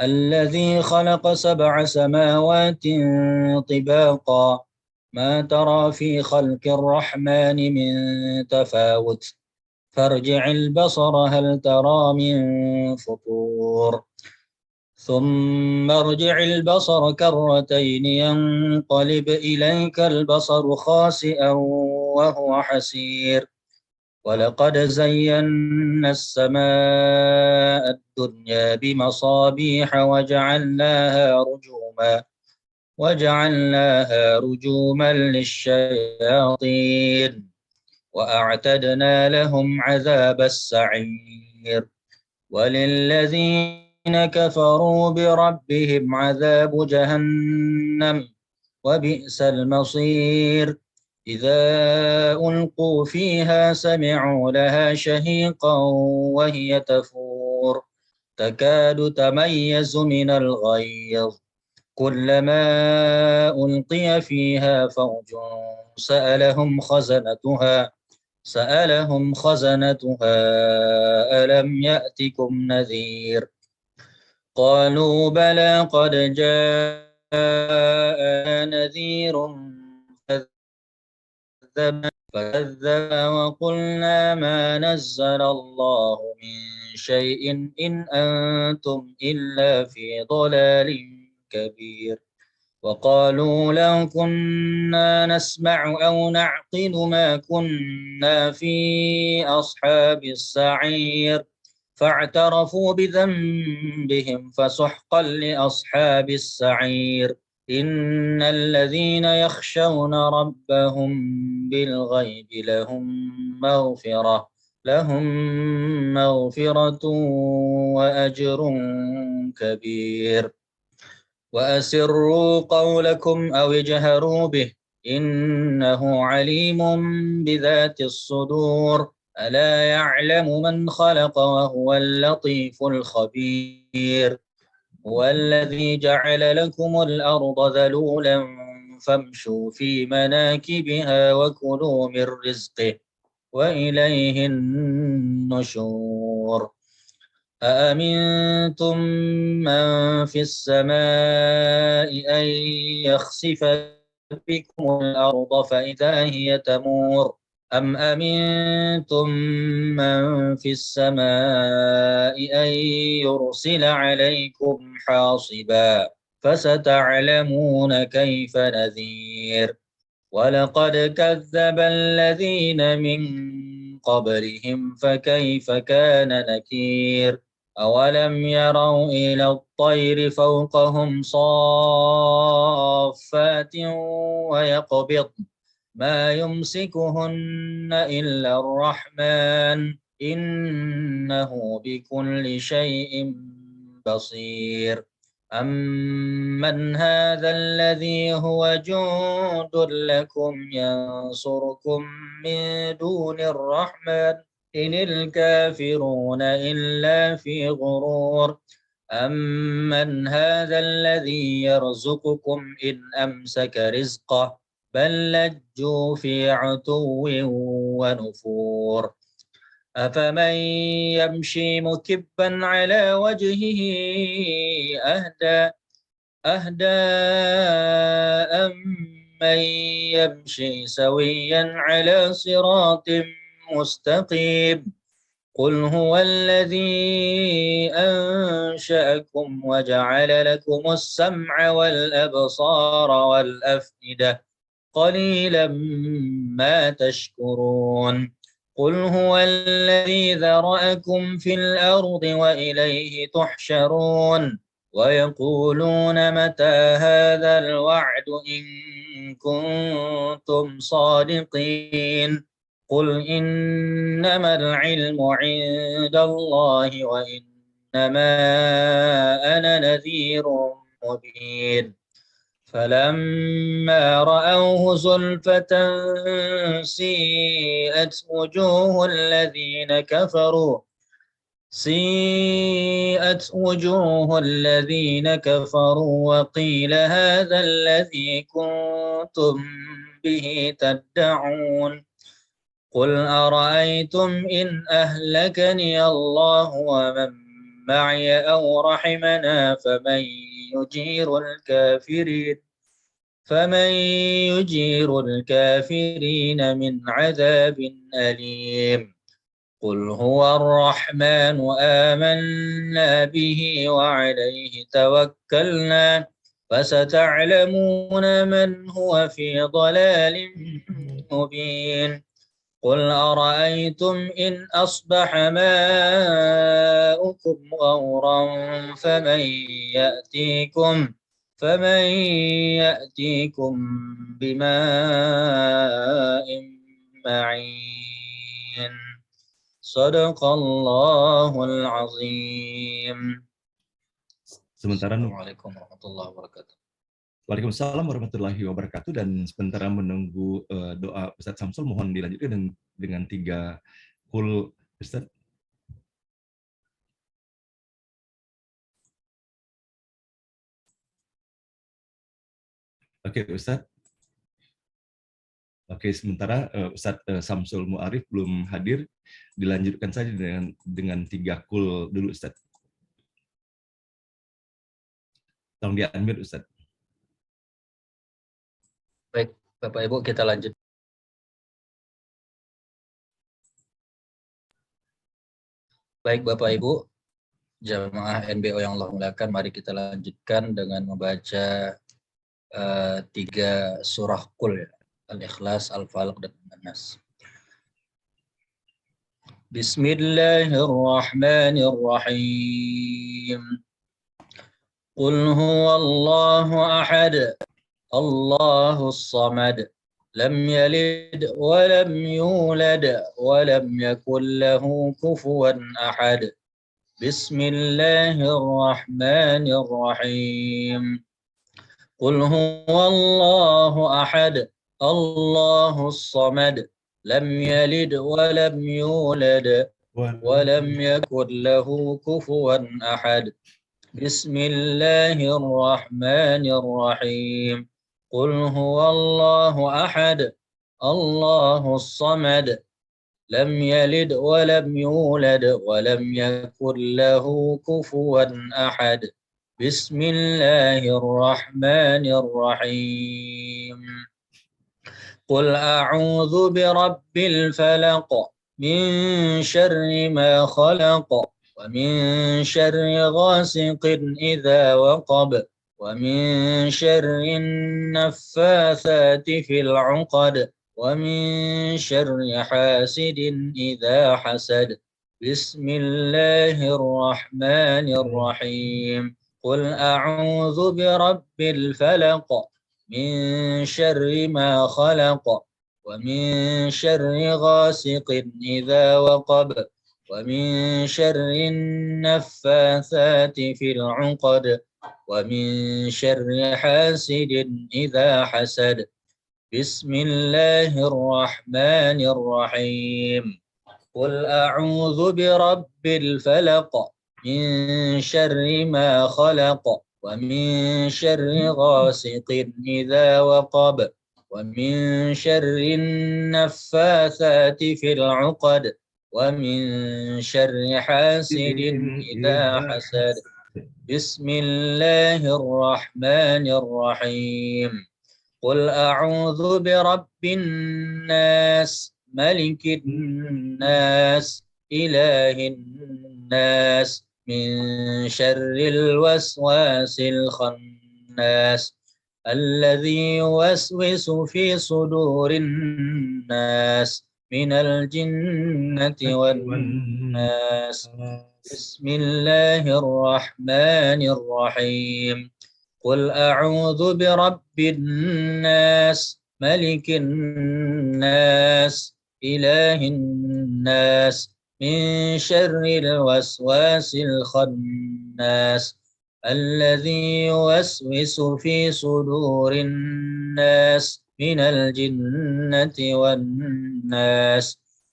الذي خلق 7 سماوات طباقا ما ترى في خلق الرحمن من تفاوت فارجع البصر هل ترى من فطور ثم ارجع البصر كرتين ينقلب إليك البصر خاسئا وهو حسير ولقد زينا السماء الدنيا بمصابيح وجعلناها رجوما للشياطين وأعتدنا لهم عذاب السعير وللذين كفروا بربهم عذاب جهنم وبئس المصير إذا ألقوا فيها سمعوا لها شهيقا وهي تفور تكاد تميز من الغيظ كلما ألقي فيها فوج سألهم خزنتها ألم يأتكم نذير قالوا بلى قد جاءنا نذير فكذب وقلنا ما نزل الله من شيء إن أنتم إلا في ضلال كبير وقالوا لو كنا نسمع أو نعقل ما كنا في أصحاب السعير فاعترفوا بذنبهم فسحقا لأصحاب السعير إن الذين يخشون ربهم بالغيب لهم مغفرة وأجر كبير وأسروا قولكم أو اجهروا به إنه عليم بذات الصدور ألا يعلم من خلق وهو اللطيف الخبير هو الذي جعل لكم الأرض ذلولا فامشوا في مناكبها وكلوا من رزقه وإليه النشور أأمنتم من في السماء أن يخسف بكم الأرض فإذا هي تمور أم أمنتم من في السماء أن يرسل عليكم حاصبا فستعلمون كيف نذير ولقد كذب الذين من قبلهم فكيف كان نكير أولم يروا إلى الطير فوقهم صافات ويقبض ما يمسكهن إلا الرحمن إنه بكل شيء بصير أمن هذا الذي هو جند لكم ينصركم من دون الرحمن إن الكافرون إلا في غرور أمن هذا الذي يرزقكم إن أمسك رزقه بل لجوا في عتو ونفور أفمن يمشي مكبا على وجهه أهدى أمن يمشي سويا على صراط مستقيم قل هو الذي أنشأكم وجعل لكم السمع والأبصار والأفئدة قليلا ما تشكرون قل هو الذي ذرأكم في الأرض وإليه تحشرون ويقولون متى هذا الوعد إن كنتم صادقين قل إنما العلم عند الله وإنما أنا نذير مبين فلما رأوه زلفة سيئت وجوه الذين كفروا وقيل هذا الذي كنتم به تدعون قل أرأيتم إن أهلكني الله ومن معي أو رحمنا فمن يجير الكافرين من عذاب أليم قل هو الرحمن آمنا به وعليه توكلنا فستعلمون من هو في ضلال مبين قل أرأيتم إن أصبح ماؤكم غورا فمن يأتيكم بماء معين صدق الله العظيم. Assalamualaikum warahmatullahi wabarakatuh. Waalaikumsalam warahmatullahi wabarakatuh. Dan sementara menunggu doa Ustadz Samsul, mohon dilanjutkan dengan 3 kul Ustadz. Oke Ustadz. Oke, sementara Ustadz Samsul Mu'arif belum hadir, dilanjutkan saja dengan 3 kul dulu Ustadz. Tolong di-unmute Ustadz. Baik, Bapak Ibu, kita lanjut. Baik, Bapak Ibu, jamaah NBO yang Allah muliakan, mari kita lanjutkan dengan membaca 3 surah Qul, ya. Al-Ikhlas, Al-Falaq, dan An-Nas. Bismillahirrahmanirrahim. Qul huwallahu ahad. Allahus samad. Lam yalid wa lam yulad wa lam yakul lahu kufuwan ahad. Bismillahirrahmanirrahim. Qul huwallahu ahad. Allahus samad. Lam yalid wa lam yulad wa lam yakul lahu kufuwan ahad. Bismillahirrahmanirrahim. Qul huwallahu ahad. Allahus samad. لم يلد ولم يولد ولم يكن له كفوا أحد. بسم الله الرحمن الرحيم. قل أعوذ برب الفلق من شر ما خلق ومن شر غاسق إذا وقب ومن شر النفاثات في العقد ومن شر حاسد إذا حسد. بسم الله الرحمن الرحيم. قل أعوذ برب الفلق من شر ما خلق ومن شر غاسق إذا وقب ومن شر النفاثات في العقد ومن شر حاسد إذا حسد. بسم الله الرحمن الرحيم. قل أعوذ برب الفلق من شر ما خلق ومن شر غاسق إذا وقب ومن شر النفاثات في العقد ومن شر حاسد إذا حسد. بسم الله الرحمن الرحيم. قل أعوذ برب الناس ملك الناس إله الناس من شر الوسواس الخناس الذي يوسوس في صدور الناس من الجنة والناس. بسم الله الرحمن الرحيم. قل أعوذ برب الناس ملك الناس إله الناس من شر الوسواس الخناس الذي يوسوس في صدور الناس من الجنة والناس.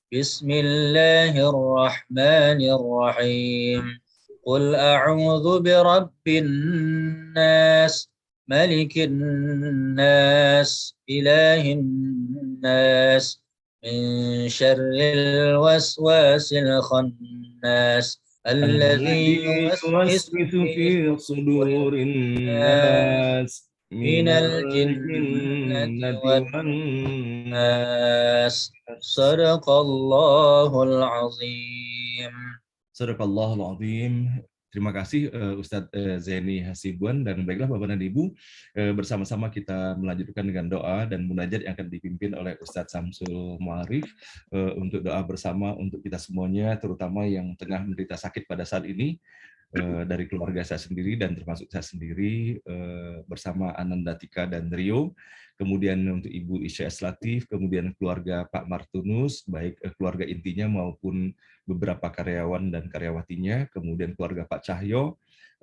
بسم الله الرحمن الرحيم. قل أعوذ برب الناس ملك الناس إله الناس من شر الوسواس الخناس الذي يوسوس في صدور الناس من الجنة والناس. صدق الله العظيم. Sadaqallahul Azim. Terima kasih Ustadz Zaini Hasibuan, dan baiklah Bapak dan Ibu, bersama-sama kita melanjutkan dengan doa dan munajat yang akan dipimpin oleh Ustadz Samsul Ma'arif untuk doa bersama untuk kita semuanya, terutama yang tengah menderita sakit pada saat ini, dari keluarga saya sendiri dan termasuk saya sendiri bersama Ananda Tika dan Rio. Kemudian untuk Ibu Isya Latif, kemudian keluarga Pak Martunus, baik keluarga intinya maupun beberapa karyawan dan karyawatinya, kemudian keluarga Pak Cahyo,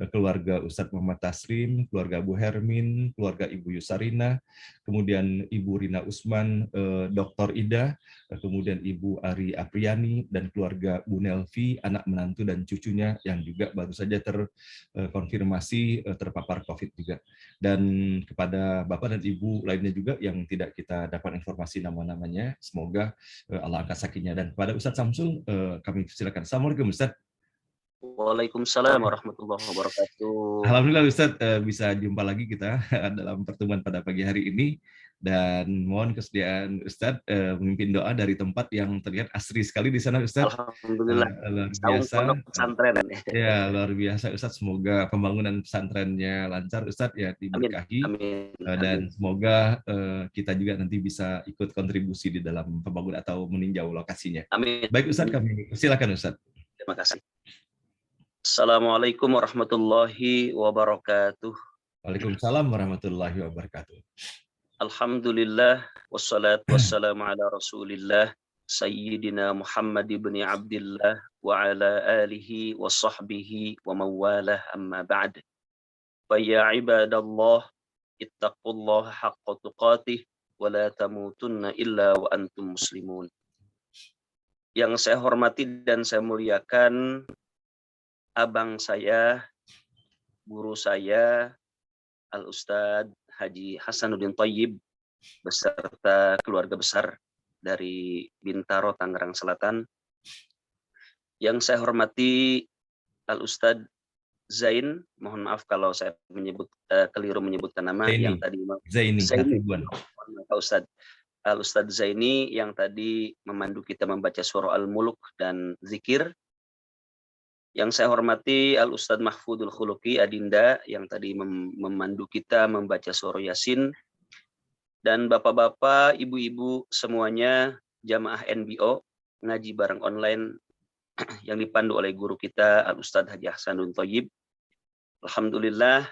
keluarga Ustadz Muhammad Taslim, keluarga Bu Hermin, keluarga Ibu Yusarina, kemudian Ibu Rina Usman, Dr. Ida, kemudian Ibu Ari Apriani, dan keluarga Bu Nelvi, anak menantu dan cucunya yang juga baru saja terkonfirmasi terpapar COVID juga. Dan kepada Bapak dan Ibu lainnya juga yang tidak kita dapat informasi nama-namanya, semoga Allah angkat sakitnya. Dan kepada Ustadz Samsul, kami silakan. Assalamualaikum Ustadz. Waalaikumsalam warahmatullahi wabarakatuh. Alhamdulillah Ustadz bisa jumpa lagi kita dalam pertemuan pada pagi hari ini, dan mohon kesediaan Ustadz memimpin doa dari tempat yang terlihat asri sekali di sana Ustadz. Alhamdulillah. Luar biasa. Pesantren. Ya, luar biasa Ustadz. Semoga pembangunan pesantrennya lancar Ustadz, ya diberkahi. Amin. Dan semoga kita juga nanti bisa ikut kontribusi di dalam pembangunan atau meninjau lokasinya. Amin. Baik Ustadz, kami silakan Ustadz. Terima kasih. Assalamualaikum warahmatullahi wabarakatuh. Waalaikumsalam warahmatullahi wabarakatuh. Alhamdulillah wassalatu wassalamu ala Rasulillah Sayyidina Muhammad ibn Abdillah wa ala alihi wa sahbihi wa mawalah, amma ba'd. Fa ya ibadallah ittaqullaha haqqa tuqatih wa la tamutunna illa wa antum muslimun. Yang saya hormati dan saya muliakan abang saya, guru saya, Al-Ustadz Haji Hasanuddin Thayyib, beserta keluarga besar, dari Bintaro, Tangerang Selatan. Yang saya hormati Al-Ustadz Zain, mohon maaf kalau saya keliru menyebutkan nama. Zaini. Yang tadi Zaini. Pak Ustadz. Al-Ustadz Zaini yang tadi memandu kita membaca surah Al-Mulk dan zikir. Yang saya hormati Al-Ustadz Mahfudul Khuluqi Adinda yang tadi memandu kita membaca surah Yasin. Dan bapak-bapak, ibu-ibu semuanya jamaah NBO ngaji bareng online yang dipandu oleh guru kita Al-Ustadz Haji Ahsanul Thoyib. Alhamdulillah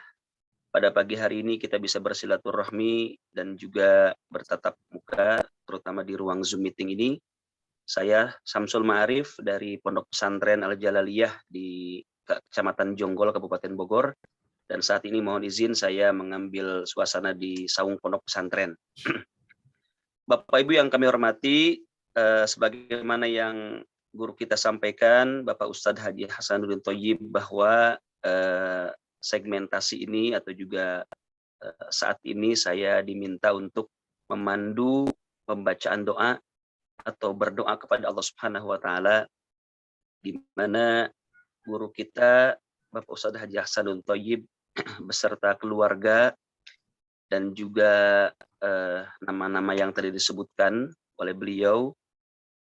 pada pagi hari ini kita bisa bersilaturahmi dan juga bertatap muka, terutama di ruang Zoom meeting ini. Saya Samsul Ma'arif dari Pondok Pesantren Al-Jalaliyah di Kecamatan Jonggol, Kabupaten Bogor. Dan saat ini mohon izin saya mengambil suasana di saung pondok pesantren. Bapak Ibu yang kami hormati, sebagaimana yang guru kita sampaikan, Bapak Ustadz Haji Hasanuddin Thoyib, bahwa segmentasi ini atau juga saat ini saya diminta untuk memandu pembacaan doa atau berdoa kepada Allah Subhanahu wa Ta'ala, di mana guru kita Bapak Ustadz Haji Hasanuddin Thoyib beserta keluarga dan juga nama-nama yang tadi disebutkan oleh beliau,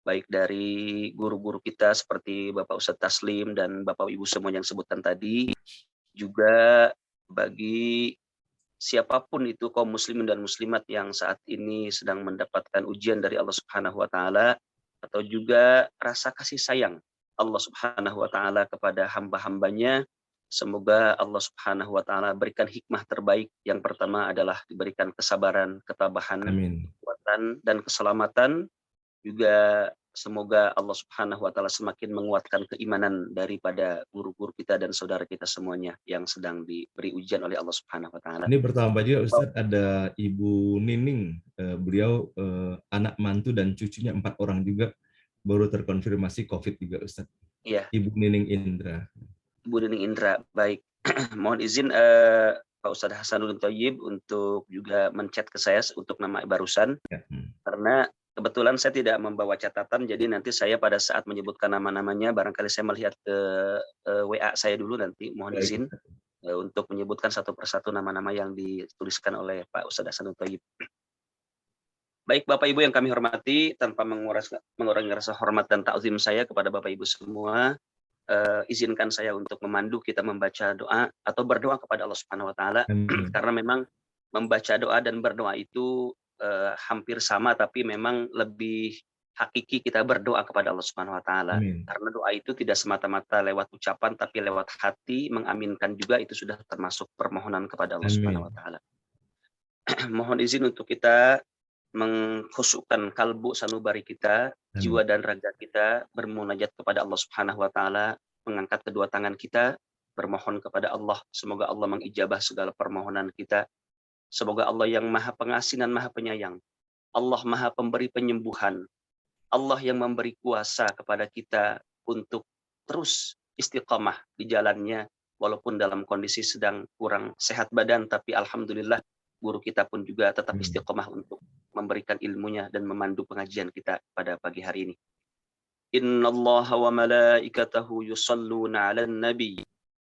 baik dari guru-guru kita seperti Bapak Ustadz Taslim dan Bapak Ibu semua yang sebutkan tadi, juga bagi siapapun itu kaum muslimin dan muslimat yang saat ini sedang mendapatkan ujian dari Allah Subhanahu wa Ta'ala, atau juga rasa kasih sayang Allah Subhanahu wa Ta'ala kepada hamba-hambanya. Semoga Allah Subhanahu wa Ta'ala berikan hikmah terbaik. Yang pertama adalah diberikan kesabaran, ketabahan, kekuatan, dan keselamatan. Juga semoga Allah Subhanahu wa Ta'ala semakin menguatkan keimanan daripada guru-guru kita dan saudara kita semuanya yang sedang diberi ujian oleh Allah Subhanahu wa Ta'ala. Ini bertambah juga Ustadz, ada Ibu Nining. Beliau anak mantu dan cucunya 4 orang juga baru terkonfirmasi COVID juga Ustadz. Iya. Ibu Nining Indra. Ibu Nining Indra, baik. Mohon izin Pak Ustadz Hasanuddin Thoyib untuk juga menchat ke saya untuk nama barusan, karena kebetulan saya tidak membawa catatan, jadi nanti saya pada saat menyebutkan nama-namanya, barangkali saya melihat ke WA saya dulu nanti, mohon izin untuk menyebutkan satu persatu nama-nama yang dituliskan oleh Pak Ustadz Hasanuddin Thoyib. Baik Bapak Ibu yang kami hormati, tanpa mengurangi rasa hormat dan takzim saya kepada Bapak Ibu semua, izinkan saya untuk memandu kita membaca doa atau berdoa kepada Allah Subhanahu wa Ta'ala. Karena memang membaca doa dan berdoa itu hampir sama, tapi memang lebih hakiki kita berdoa kepada Allah Subhanahu wa Ta'ala. Karena doa itu tidak semata-mata lewat ucapan, tapi lewat hati, mengaminkan juga, itu sudah termasuk permohonan kepada Allah Subhanahu wa Ta'ala. Mohon izin untuk kita mengkhusukkan kalbu sanubari kita, jiwa dan raga kita, bermunajat kepada Allah Subhanahu wa Ta'ala, mengangkat kedua tangan kita, bermohon kepada Allah, semoga Allah mengijabah segala permohonan kita. Semoga Allah yang Maha Pengasih dan Maha Penyayang, Allah Maha Pemberi penyembuhan, Allah yang memberi kuasa kepada kita untuk terus istiqamah di jalannya, walaupun dalam kondisi sedang kurang sehat badan, tapi alhamdulillah guru kita pun juga tetap istiqamah untuk memberikan ilmunya dan memandu pengajian kita pada pagi hari ini. Innallaha wa malaikatahu yusalluna 'alan nabi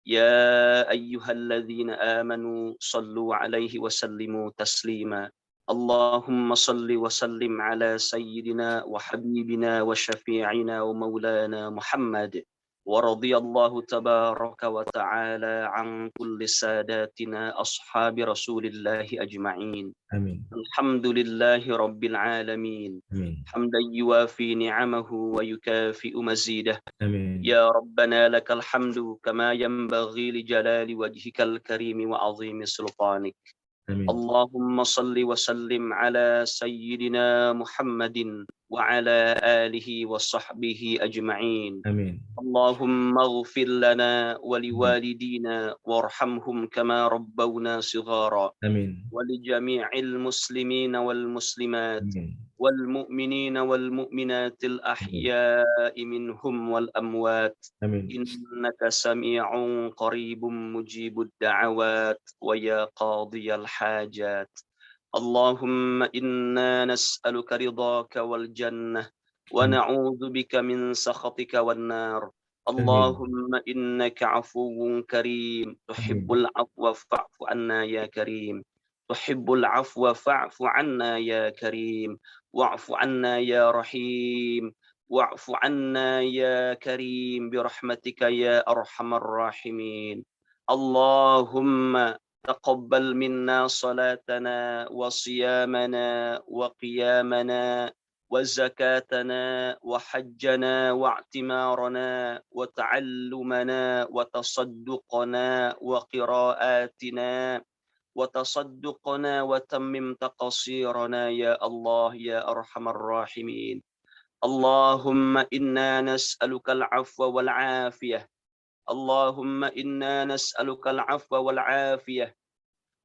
ya ayyuhalladzina amanu sallu 'alaihi wa sallimu taslima. Allahumma salli wa sallim ala sayyidina wa habibina wa syafi'ina wa maulana Muhammad. ورضي الله تبارك وتعالى عن كل ساداتنا أصحاب رسول الله أجمعين. آمين. الحمد لله رب العالمين. آمين. حمدا يوافي نعمه ويكافئ مزيده. آمين. يا ربنا لك الحمد كما ينبغي لجلال وجهك الكريم وعظيم سلطانك. آمين. اللهم صل وسلم على سيدنا محمد وعلى آله وصحبه أجمعين. آمين. اللهم اغفر لنا ولوالدينا وارحمهم كما ربونا صغارا. آمين. ولجميع المسلمين والمسلمات آمين. والمؤمنين والمؤمنات الأحياء منهم والأموات. آمين. إنك سميع قريب مجيب الدعوات ويا قاضي الحاجات. اللهم إنا نسألك رضاك والجنة ونعوذ بك من سخطك والنار. اللهم إنك عفو كريم تحب العفو فاعف عنا يا كريم. تحب العفو فاعف عنا يا كريم. واعف عنا يا رحيم. واعف عنا يا كريم برحمتك يا أرحم الراحمين. اللهم تقبل منا صلاتنا وصيامنا وقيامنا وزكاتنا وحجنا واعتمارنا وتعلمنا وتصدقنا وقراءاتنا وتصدقنا وتمم تقصيرنا يا الله يا أرحم الراحمين. اللهم إنا نسألك العفو والعافية. اللهم إنا نسألك العفو والعافية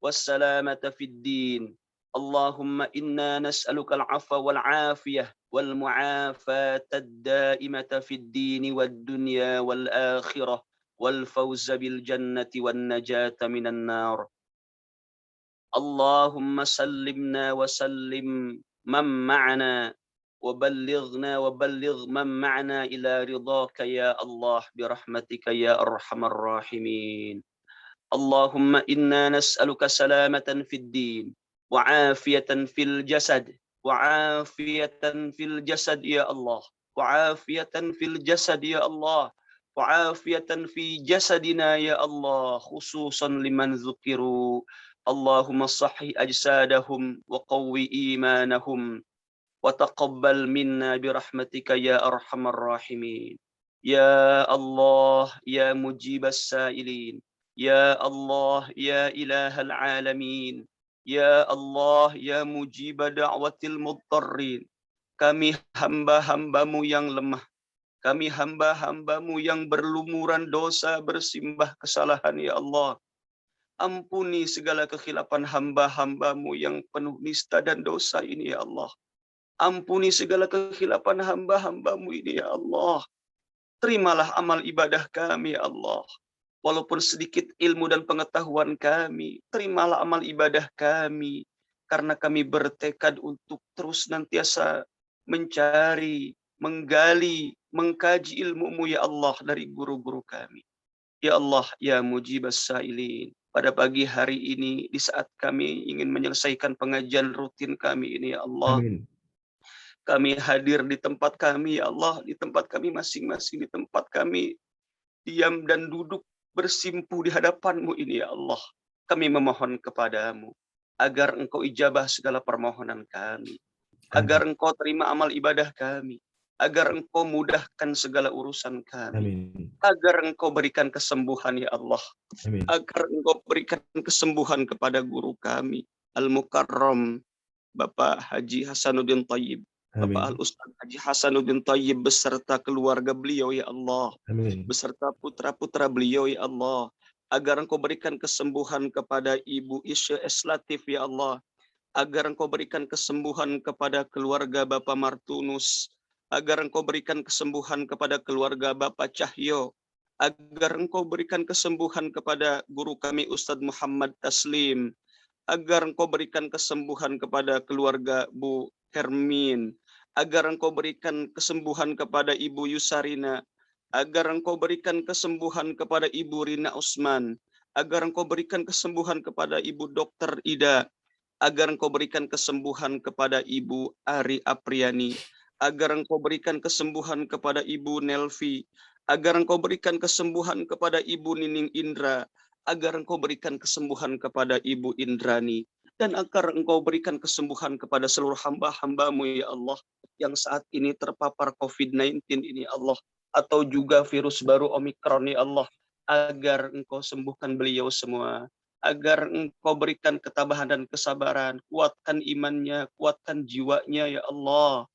والسلامة في الدين. اللهم إنا نسألك العفو والعافية والمعافاة الدائمة في الدين والدنيا والآخرة والفوز بالجنة والنجاة من النار. اللهم سلمنا وسلم من معنا وبلغنا وبلغ من معنا إلى رضاك يا الله برحمتك يا أرحم الراحمين. اللهم إنا نسألك سلامة في الدين وعافية في الجسد وعافية في الجسد يا الله وعافية في الجسد يا الله وعافية في جسدنا يا الله خصوصا لمن ذكروا. اللهم صح أجسادهم وقوي إيمانهم وتقبل منا برحمتك يا أرحم الراحمين. يا الله يا مجيب السائلين. يا الله يا إله العالمين. Ya Allah, ya mujib da'watil mudtarrin. Kami hamba-hambamu yang lemah. Kami hamba-hambamu yang berlumuran dosa, bersimbah kesalahan, ya Allah. Ampuni segala kekhilafan hamba-hambamu yang penuh nista dan dosa ini, ya Allah. Ampuni segala kekhilafan hamba-hambamu ini, ya Allah. Terimalah amal ibadah kami, ya Allah. Walaupun sedikit ilmu dan pengetahuan kami, terimalah amal ibadah kami. Karena kami bertekad untuk terus nantiasa mencari, menggali, mengkaji ilmu-Mu ya Allah dari guru-guru kami. Ya Allah, ya mujibas sa'ilin. Pada pagi hari ini, di saat kami ingin menyelesaikan pengajian rutin kami ini ya Allah. Amin. Kami hadir di tempat kami ya Allah, di tempat kami masing-masing, di tempat kami diam dan duduk bersimpu di hadapan-Mu ini ya Allah. Kami memohon kepadamu agar Engkau ijabah segala permohonan kami, agar Engkau terima amal ibadah kami, agar Engkau mudahkan segala urusan kami, agar Engkau berikan kesembuhan ya Allah, agar Engkau berikan kesembuhan kepada guru kami Al-Mukarram Bapak Haji Hasanuddin Thayyib, Bapak Al-Ustaz Haji Hasanuddin Thayyib beserta keluarga beliau ya Allah, beserta putra-putra beliau ya Allah, agar Engkau berikan kesembuhan kepada Ibu Isya Eslatif ya Allah, agar Engkau berikan kesembuhan kepada keluarga Bapak Martunus, agar Engkau berikan kesembuhan kepada keluarga Bapak Cahyo, agar Engkau berikan kesembuhan kepada guru kami Ustadz Muhammad Taslim, agar Engkau berikan kesembuhan kepada keluarga Bu Hermin, agar Engkau berikan kesembuhan kepada Ibu Yusarina, agar Engkau berikan kesembuhan kepada Ibu Rina Usman, agar Engkau berikan kesembuhan kepada Ibu Dr. Ida, agar Engkau berikan kesembuhan kepada Ibu Ari Apriani, agar Engkau berikan kesembuhan kepada Ibu Nelvi, agar Engkau berikan kesembuhan kepada Ibu Nining Indra, agar Engkau berikan kesembuhan kepada Ibu Indrani, dan agar Engkau berikan kesembuhan kepada seluruh hamba-hamba-Mu ya Allah yang saat ini terpapar COVID-19 ini Allah, atau juga virus baru Omikron ya Allah, agar Engkau sembuhkan beliau semua, agar Engkau berikan ketabahan dan kesabaran, kuatkan imannya, kuatkan jiwanya ya Allah,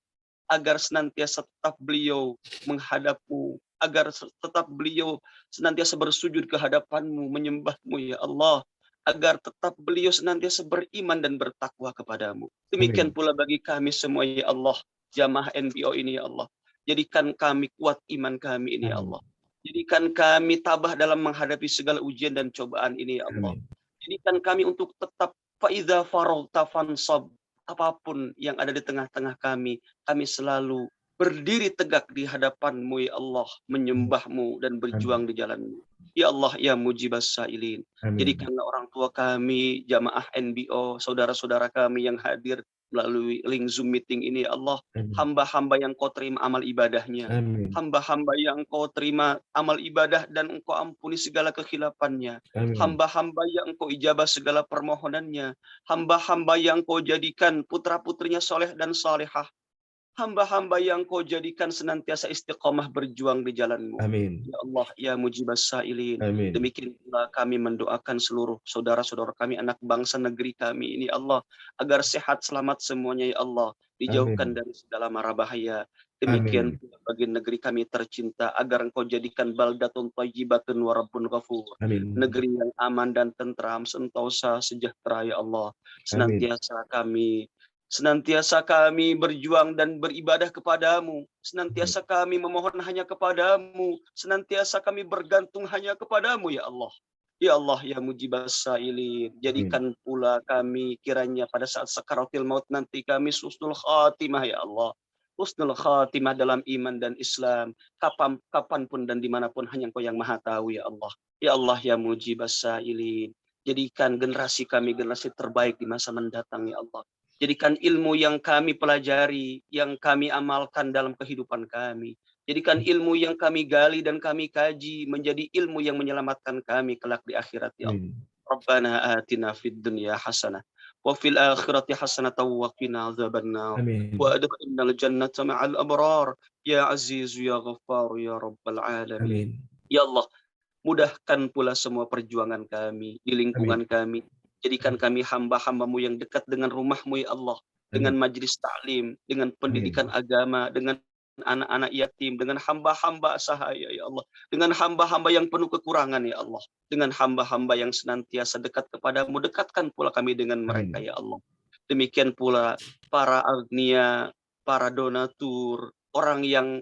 agar senantiasa tetap beliau menghadap-Mu, agar tetap beliau senantiasa bersujud ke hadapan-Mu, menyembah-Mu ya Allah, agar tetap beliau senantiasa beriman dan bertakwa kepadamu. Demikian pula bagi kami semua ya Allah, jamaah NPO ini ya Allah. Jadikan kami kuat iman kami ini ya Allah. Jadikan kami tabah dalam menghadapi segala ujian dan cobaan ini ya Allah. Jadikan kami untuk tetap Fa idza faraghta fansab. Apapun yang ada di tengah-tengah kami selalu berdiri tegak di hadapan-Mu ya Allah, menyembah-Mu dan berjuang di jalan-Mu. Ya Allah, ya mujibas sa'ilin. Jadikanlah orang tua kami, jamaah NBO, saudara-saudara kami yang hadir melalui link Zoom meeting ini, ya Allah, hamba-hamba yang Kau terima amal ibadahnya, hamba-hamba yang Kau terima amal ibadah dan Engkau ampuni segala kekhilafannya, hamba-hamba yang Engkau ijabah segala permohonannya, hamba-hamba yang Kau jadikan putra-putrinya soleh dan salihah, hamba-hamba yang Kau jadikan senantiasa istiqomah berjuang di jalan-Mu. Ya Allah, ya mujibas sa'ilin. Demikian pula kami mendoakan seluruh saudara-saudara kami, anak bangsa negeri kami ini, Allah, agar sehat selamat semuanya, ya Allah, dijauhkan dari segala mara bahaya. Demikian pula bagi negeri kami tercinta, agar Engkau jadikan baldatun thayyibatun wa rabbun ghafur. Negeri yang aman dan tentram, sentosa, sejahtera, ya Allah. Senantiasa kami berjuang dan beribadah kepadamu. Senantiasa kami memohon hanya kepadamu. Senantiasa kami bergantung hanya kepadamu, ya Allah. Ya Allah, ya mujibas sa'ilin. Jadikan pula kami kiranya pada saat sakaratil maut nanti kami husnul khatimah, ya Allah. Husnul khatimah dalam iman dan Islam. Kapanpun dan dimanapun hanya Engkau yang maha tahu, ya Allah. Ya Allah, ya mujibas sa'ilin. Jadikan generasi kami generasi terbaik di masa mendatang, ya Allah. Jadikan ilmu yang kami pelajari, yang kami amalkan dalam kehidupan kami. Jadikan ilmu yang kami gali dan kami kaji menjadi ilmu yang menyelamatkan kami kelak di akhirat, ya Allah. Rabbana atina fid dunya hasanah wa fil akhirati hasanatan wa qina adzabannar. Wa adkhilnal jannata ma'al abrar. Ya Aziz ya Ghaffar ya Rabbal alamin. Ya Allah, mudahkan pula semua perjuangan kami di lingkungan kami. Jadikan kami hamba-hamba-Mu yang dekat dengan rumah-Mu, ya Allah. Dengan majelis taklim, dengan pendidikan agama, dengan anak-anak yatim, dengan hamba-hamba sahaya, ya Allah. Dengan hamba-hamba yang penuh kekurangan, ya Allah. Dengan hamba-hamba yang senantiasa dekat kepadamu, dekatkan pula kami dengan mereka, ya Allah. Demikian pula para agnia, para donatur, orang yang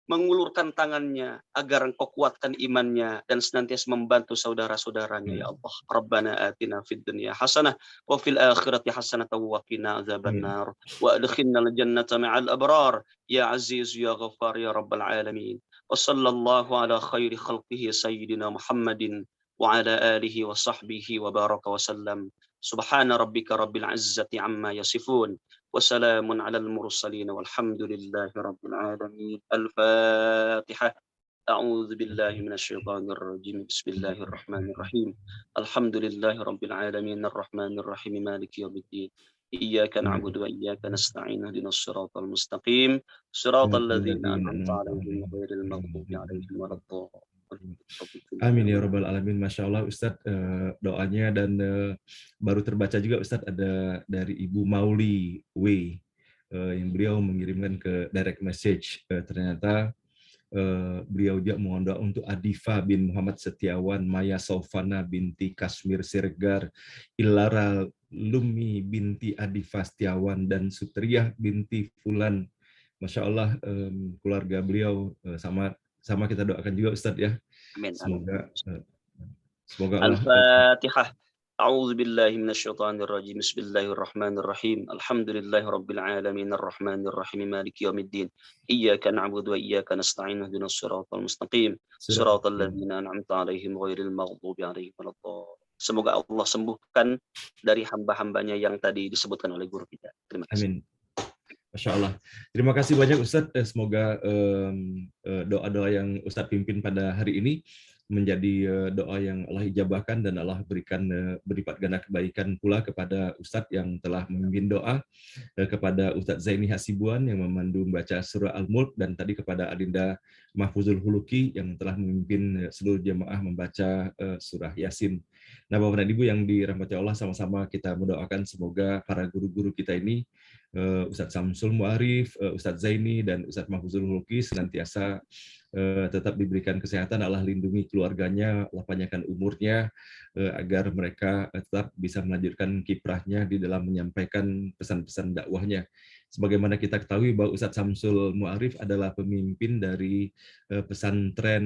mengulurkan tangannya agar Engkau kuatkan imannya dan senantiasa membantu saudara-saudaranya, ya Allah. Rabbana atina fid dunya hasanah wa fil akhirati hasanah wa qina adzabannar wa adkhilnal jannata ma'al abrar. Ya Aziz ya Ghaffar ya Rabbal alamin. Wa sallallahu ala khairi khalqihi sayyidina Muhammadin wa ala alihi wa sahbihi wa baraka wa sallam. Subhana rabbika rabbil izzati amma yasifun. وسلام على المرسلين والحمد لله رب العالمين. الفاتحة. أعوذ بالله من الشيطان الرجيم. بسم الله الرحمن الرحيم. الحمد لله رب العالمين الرحمن الرحيم مالك يوم الدين. إياك نعبد وإياك نستعين اهدنا الصراط المستقيم صراط الذين أنعمت عليهم غير المغضوب عليهم ولا الضالين. Amin ya Rabbal alamin. Masya Allah Ustadz, doanya dan baru terbaca juga Ustadz, ada dari Ibu Mauli W, yang beliau mengirimkan ke direct message. Ternyata beliau juga mohon doa untuk Adifa bin Muhammad Setiawan, Maya Sofana binti Kasmir Sirgar, Ilara Lumi binti Adifa Setiawan, dan Sutriyah binti Fulan. Masya Allah, keluarga beliau sama kita doakan juga Ustadz ya. Amin. Semoga Allah. Al-Fatihah. A'udzu billahi minasyaitonir rajim. Bismillahirrahmanirrahim. Alhamdulillahi rabbil alamin arrahmanir rahim maliki yaumiddin. Iyyaka na'budu wa iyyaka nasta'in ihdinas siratal mustaqim. Siratal ladzina an'amta 'alaihim ghairil maghdubi 'alaihim waladdallin. Semoga Allah sembuhkan dari hamba-hambanya yang tadi disebutkan oleh guru kita. Terima kasih. Amin. Masya Allah. Terima kasih banyak Ustadz. Semoga doa-doa yang Ustadz pimpin pada hari ini menjadi doa yang Allah ijabahkan dan Allah berikan berlipat ganda kebaikan pula kepada Ustadz yang telah memimpin doa, kepada Ustadz Zaini Hasibuan yang memandu membaca surah Al-Mulk, dan tadi kepada Adinda Mahfuzul Huluki yang telah memimpin seluruh jemaah membaca surah Yasin. Nah, Bapak dan Ibu yang dirahmati Allah, sama-sama kita mendoakan semoga para guru-guru kita ini, Ustadz Samsul Mu'arif, Ustadz Zaini, dan Ustadz Mahfuzul Huluki senantiasa tetap diberikan kesehatan, Allah lindungi keluarganya, Allah panjangkan umurnya, agar mereka tetap bisa melanjutkan kiprahnya di dalam menyampaikan pesan-pesan dakwahnya. Sebagaimana kita ketahui bahwa Ustadz Samsul Mu'arif adalah pemimpin dari pesantren,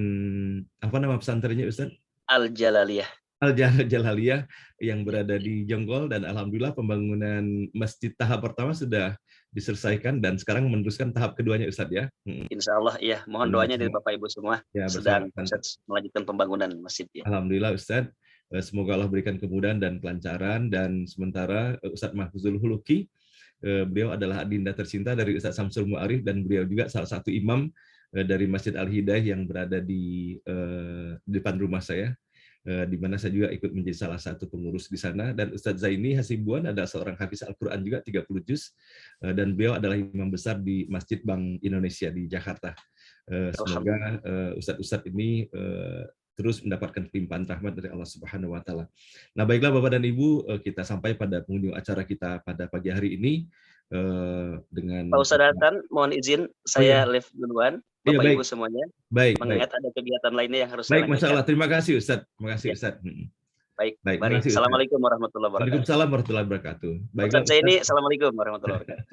apa nama pesantrennya Ustadz? Al-Jalaliyah. Al-Jannah Jalaliyah yang berada di Jonggol, dan alhamdulillah pembangunan masjid tahap pertama sudah diselesaikan dan sekarang meneruskan tahap keduanya Ustadz ya. Insya Allah ya, mohon doanya dari Bapak Ibu semua Ya, sedang bersama. proses melanjutkan pembangunan masjid ya. Alhamdulillah Ustadz, semoga Allah berikan kemudahan dan kelancaran. Dan sementara Ustadz Mahfuzul Huluki, beliau adalah adinda tercinta dari Ustadz Samsul Mu'arif, dan beliau juga salah satu imam dari Masjid Al-Hidayah yang berada di depan rumah saya, di mana saya juga ikut menjadi salah satu pengurus di sana. Dan Ustadz Zaini Hasibuan adalah seorang hafiz Al-Quran juga 30 juz, dan beliau adalah imam besar di Masjid Bank Indonesia di Jakarta. Semoga Ustadz-Ustadz ini terus mendapatkan limpahan rahmat dari Allah Subhanahu wa Ta'ala. Nah, baiklah Bapak dan Ibu, kita sampai pada penghujung acara kita pada pagi hari ini dengan Pak Ustadz Hasan, mohon izin saya live duluan. Iya, Bapak baik. Ibu semuanya. Baik, mengingat ada kegiatan lainnya yang harus baik, saya Masya Allah. lanjutkan. Terima kasih Ustadz. Terima kasih Ustadz. Baik, Baik, mari. terima kasih, Ustadz. Assalamualaikum warahmatullahi wabarakatuh. Waalaikumsalam warahmatullahi wabarakatuh. Baiklah, Ustadz Zaini, Ustadz. assalamualaikum warahmatullahi wabarakatuh.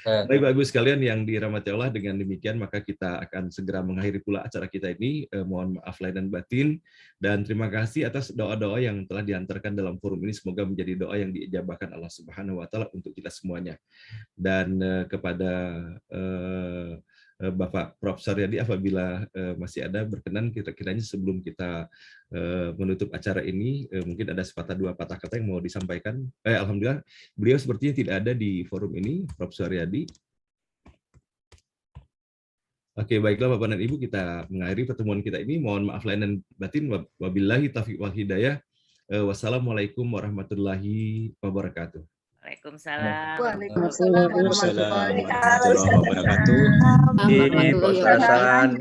Baik Bapak Ibu sekalian yang dirahmati Allah, dengan demikian maka kita akan segera mengakhiri pula acara kita ini. Mohon maaf lahir dan batin, dan terima kasih atas doa-doa yang telah diantarkan dalam forum ini. Semoga menjadi doa yang diijabahkan Allah Subhanahu wa Ta'ala untuk kita semuanya. Dan kepada Bapak Prof. Saryadi, apabila masih ada berkenan, kiranya sebelum kita menutup acara ini, mungkin ada sepatah dua patah kata yang mau disampaikan. Alhamdulillah, beliau sepertinya tidak ada di forum ini, Prof. Saryadi. Oke, baiklah Bapak dan Ibu, kita mengakhiri pertemuan kita ini. Mohon maaf lahir dan batin. Wabillahi taufiq wal hidayah. Wassalamualaikum warahmatullahi wabarakatuh. Waalaikumsalam. Waalaikumsalam warahmatullahi wabarakatuh. Terima kasih Pak Ustadz Hasan.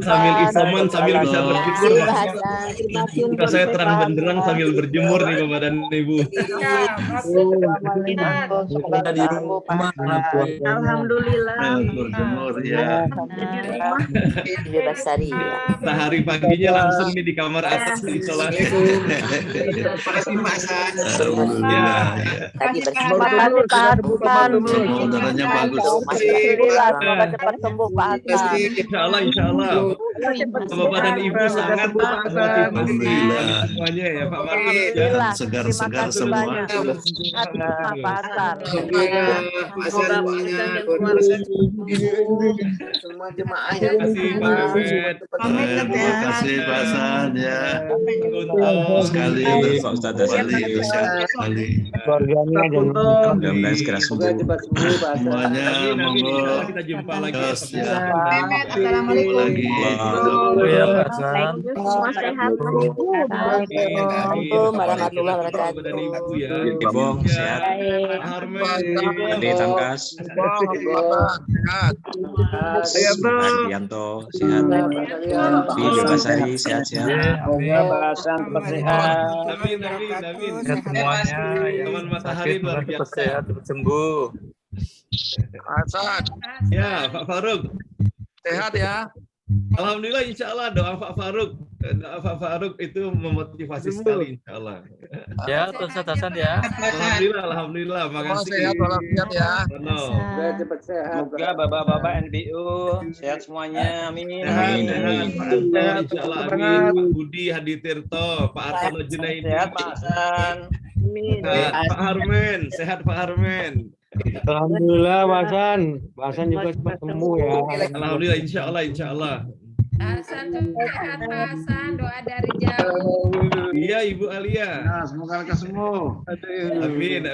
Sambil isoman, sambil bisa berjemur. Saya terang benderang sambil berjemur nih Bapak dan Ibu. Alhamdulillah. Berjemur ya. Sehari paginya langsung nih di kamar atas isolasi. Alhamdulillah. Saudaranya bagus. cepat sembuh Pak Hasan. Insya Allah. Bapak dan Ibu sangat motivasi semuanya ya Pak Martin. Segar-segar semua. Pak Hasan. Semua jemaah Terima kasih Pak Mehmet. Terima kasih Pak Hasan ya. Sekali kembali sekali. Mudah-mudahan segera sembuh. Semuanya monggo. Kita jumpa lagi. Assalamualaikum. Semua sehat. Assalamualaikum warahmatullahi wabarakatuh. Dan Ibu ya. Ibu sehat. Ade Tangkas. Adianto sehat. Bi Bebasari sehat-sehat. Amin. Semuanya Teman matahari luar biasa. sembuh. Ya, Pak Faruk. Sehat ya. Alhamdulillah, insya Allah doa Pak Faruk. Doa Pak Faruk itu memotivasi sekali, insya Allah. Ya, Ustaz Hasan ya. Alhamdulillah. Makasih. Sehat walafiat ya. Cepat sehat. Semoga bapak-bapak NBU sehat semuanya. Amin. Amin. Insya Allah, amin. Pak Budi Hadi Tirto, Pak Artono Junaidi. Sehat Pak Hasan. Pak Harmen, sehat Pak Harmen. Alhamdulillah Pak Hasan juga cepat sembuh ya. Alhamdulillah, insya Allah. Hasan sehat, Hasan, doa dari jauh. Iya Ibu Alia. Semoga lekas sembuh. Amin.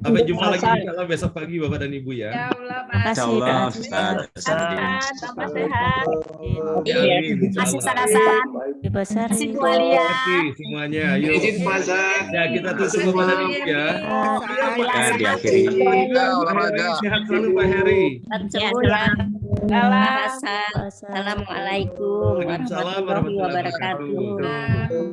Sampai jumpa lagi insya Allah besok pagi Bapak dan Ibu ya. Ya Allah, Pak. Insya Allah Ustaz. Tambah sehat. Amin. Masih Hasan. Masih Bu Alia. Semuanya. Yuk. Ya, kita tutup Bapak dan Ibu ya. Diakhiri. Sehat selalu Pak Heri. Ya, Assalamualaikum warahmatullahi wabarakatuh.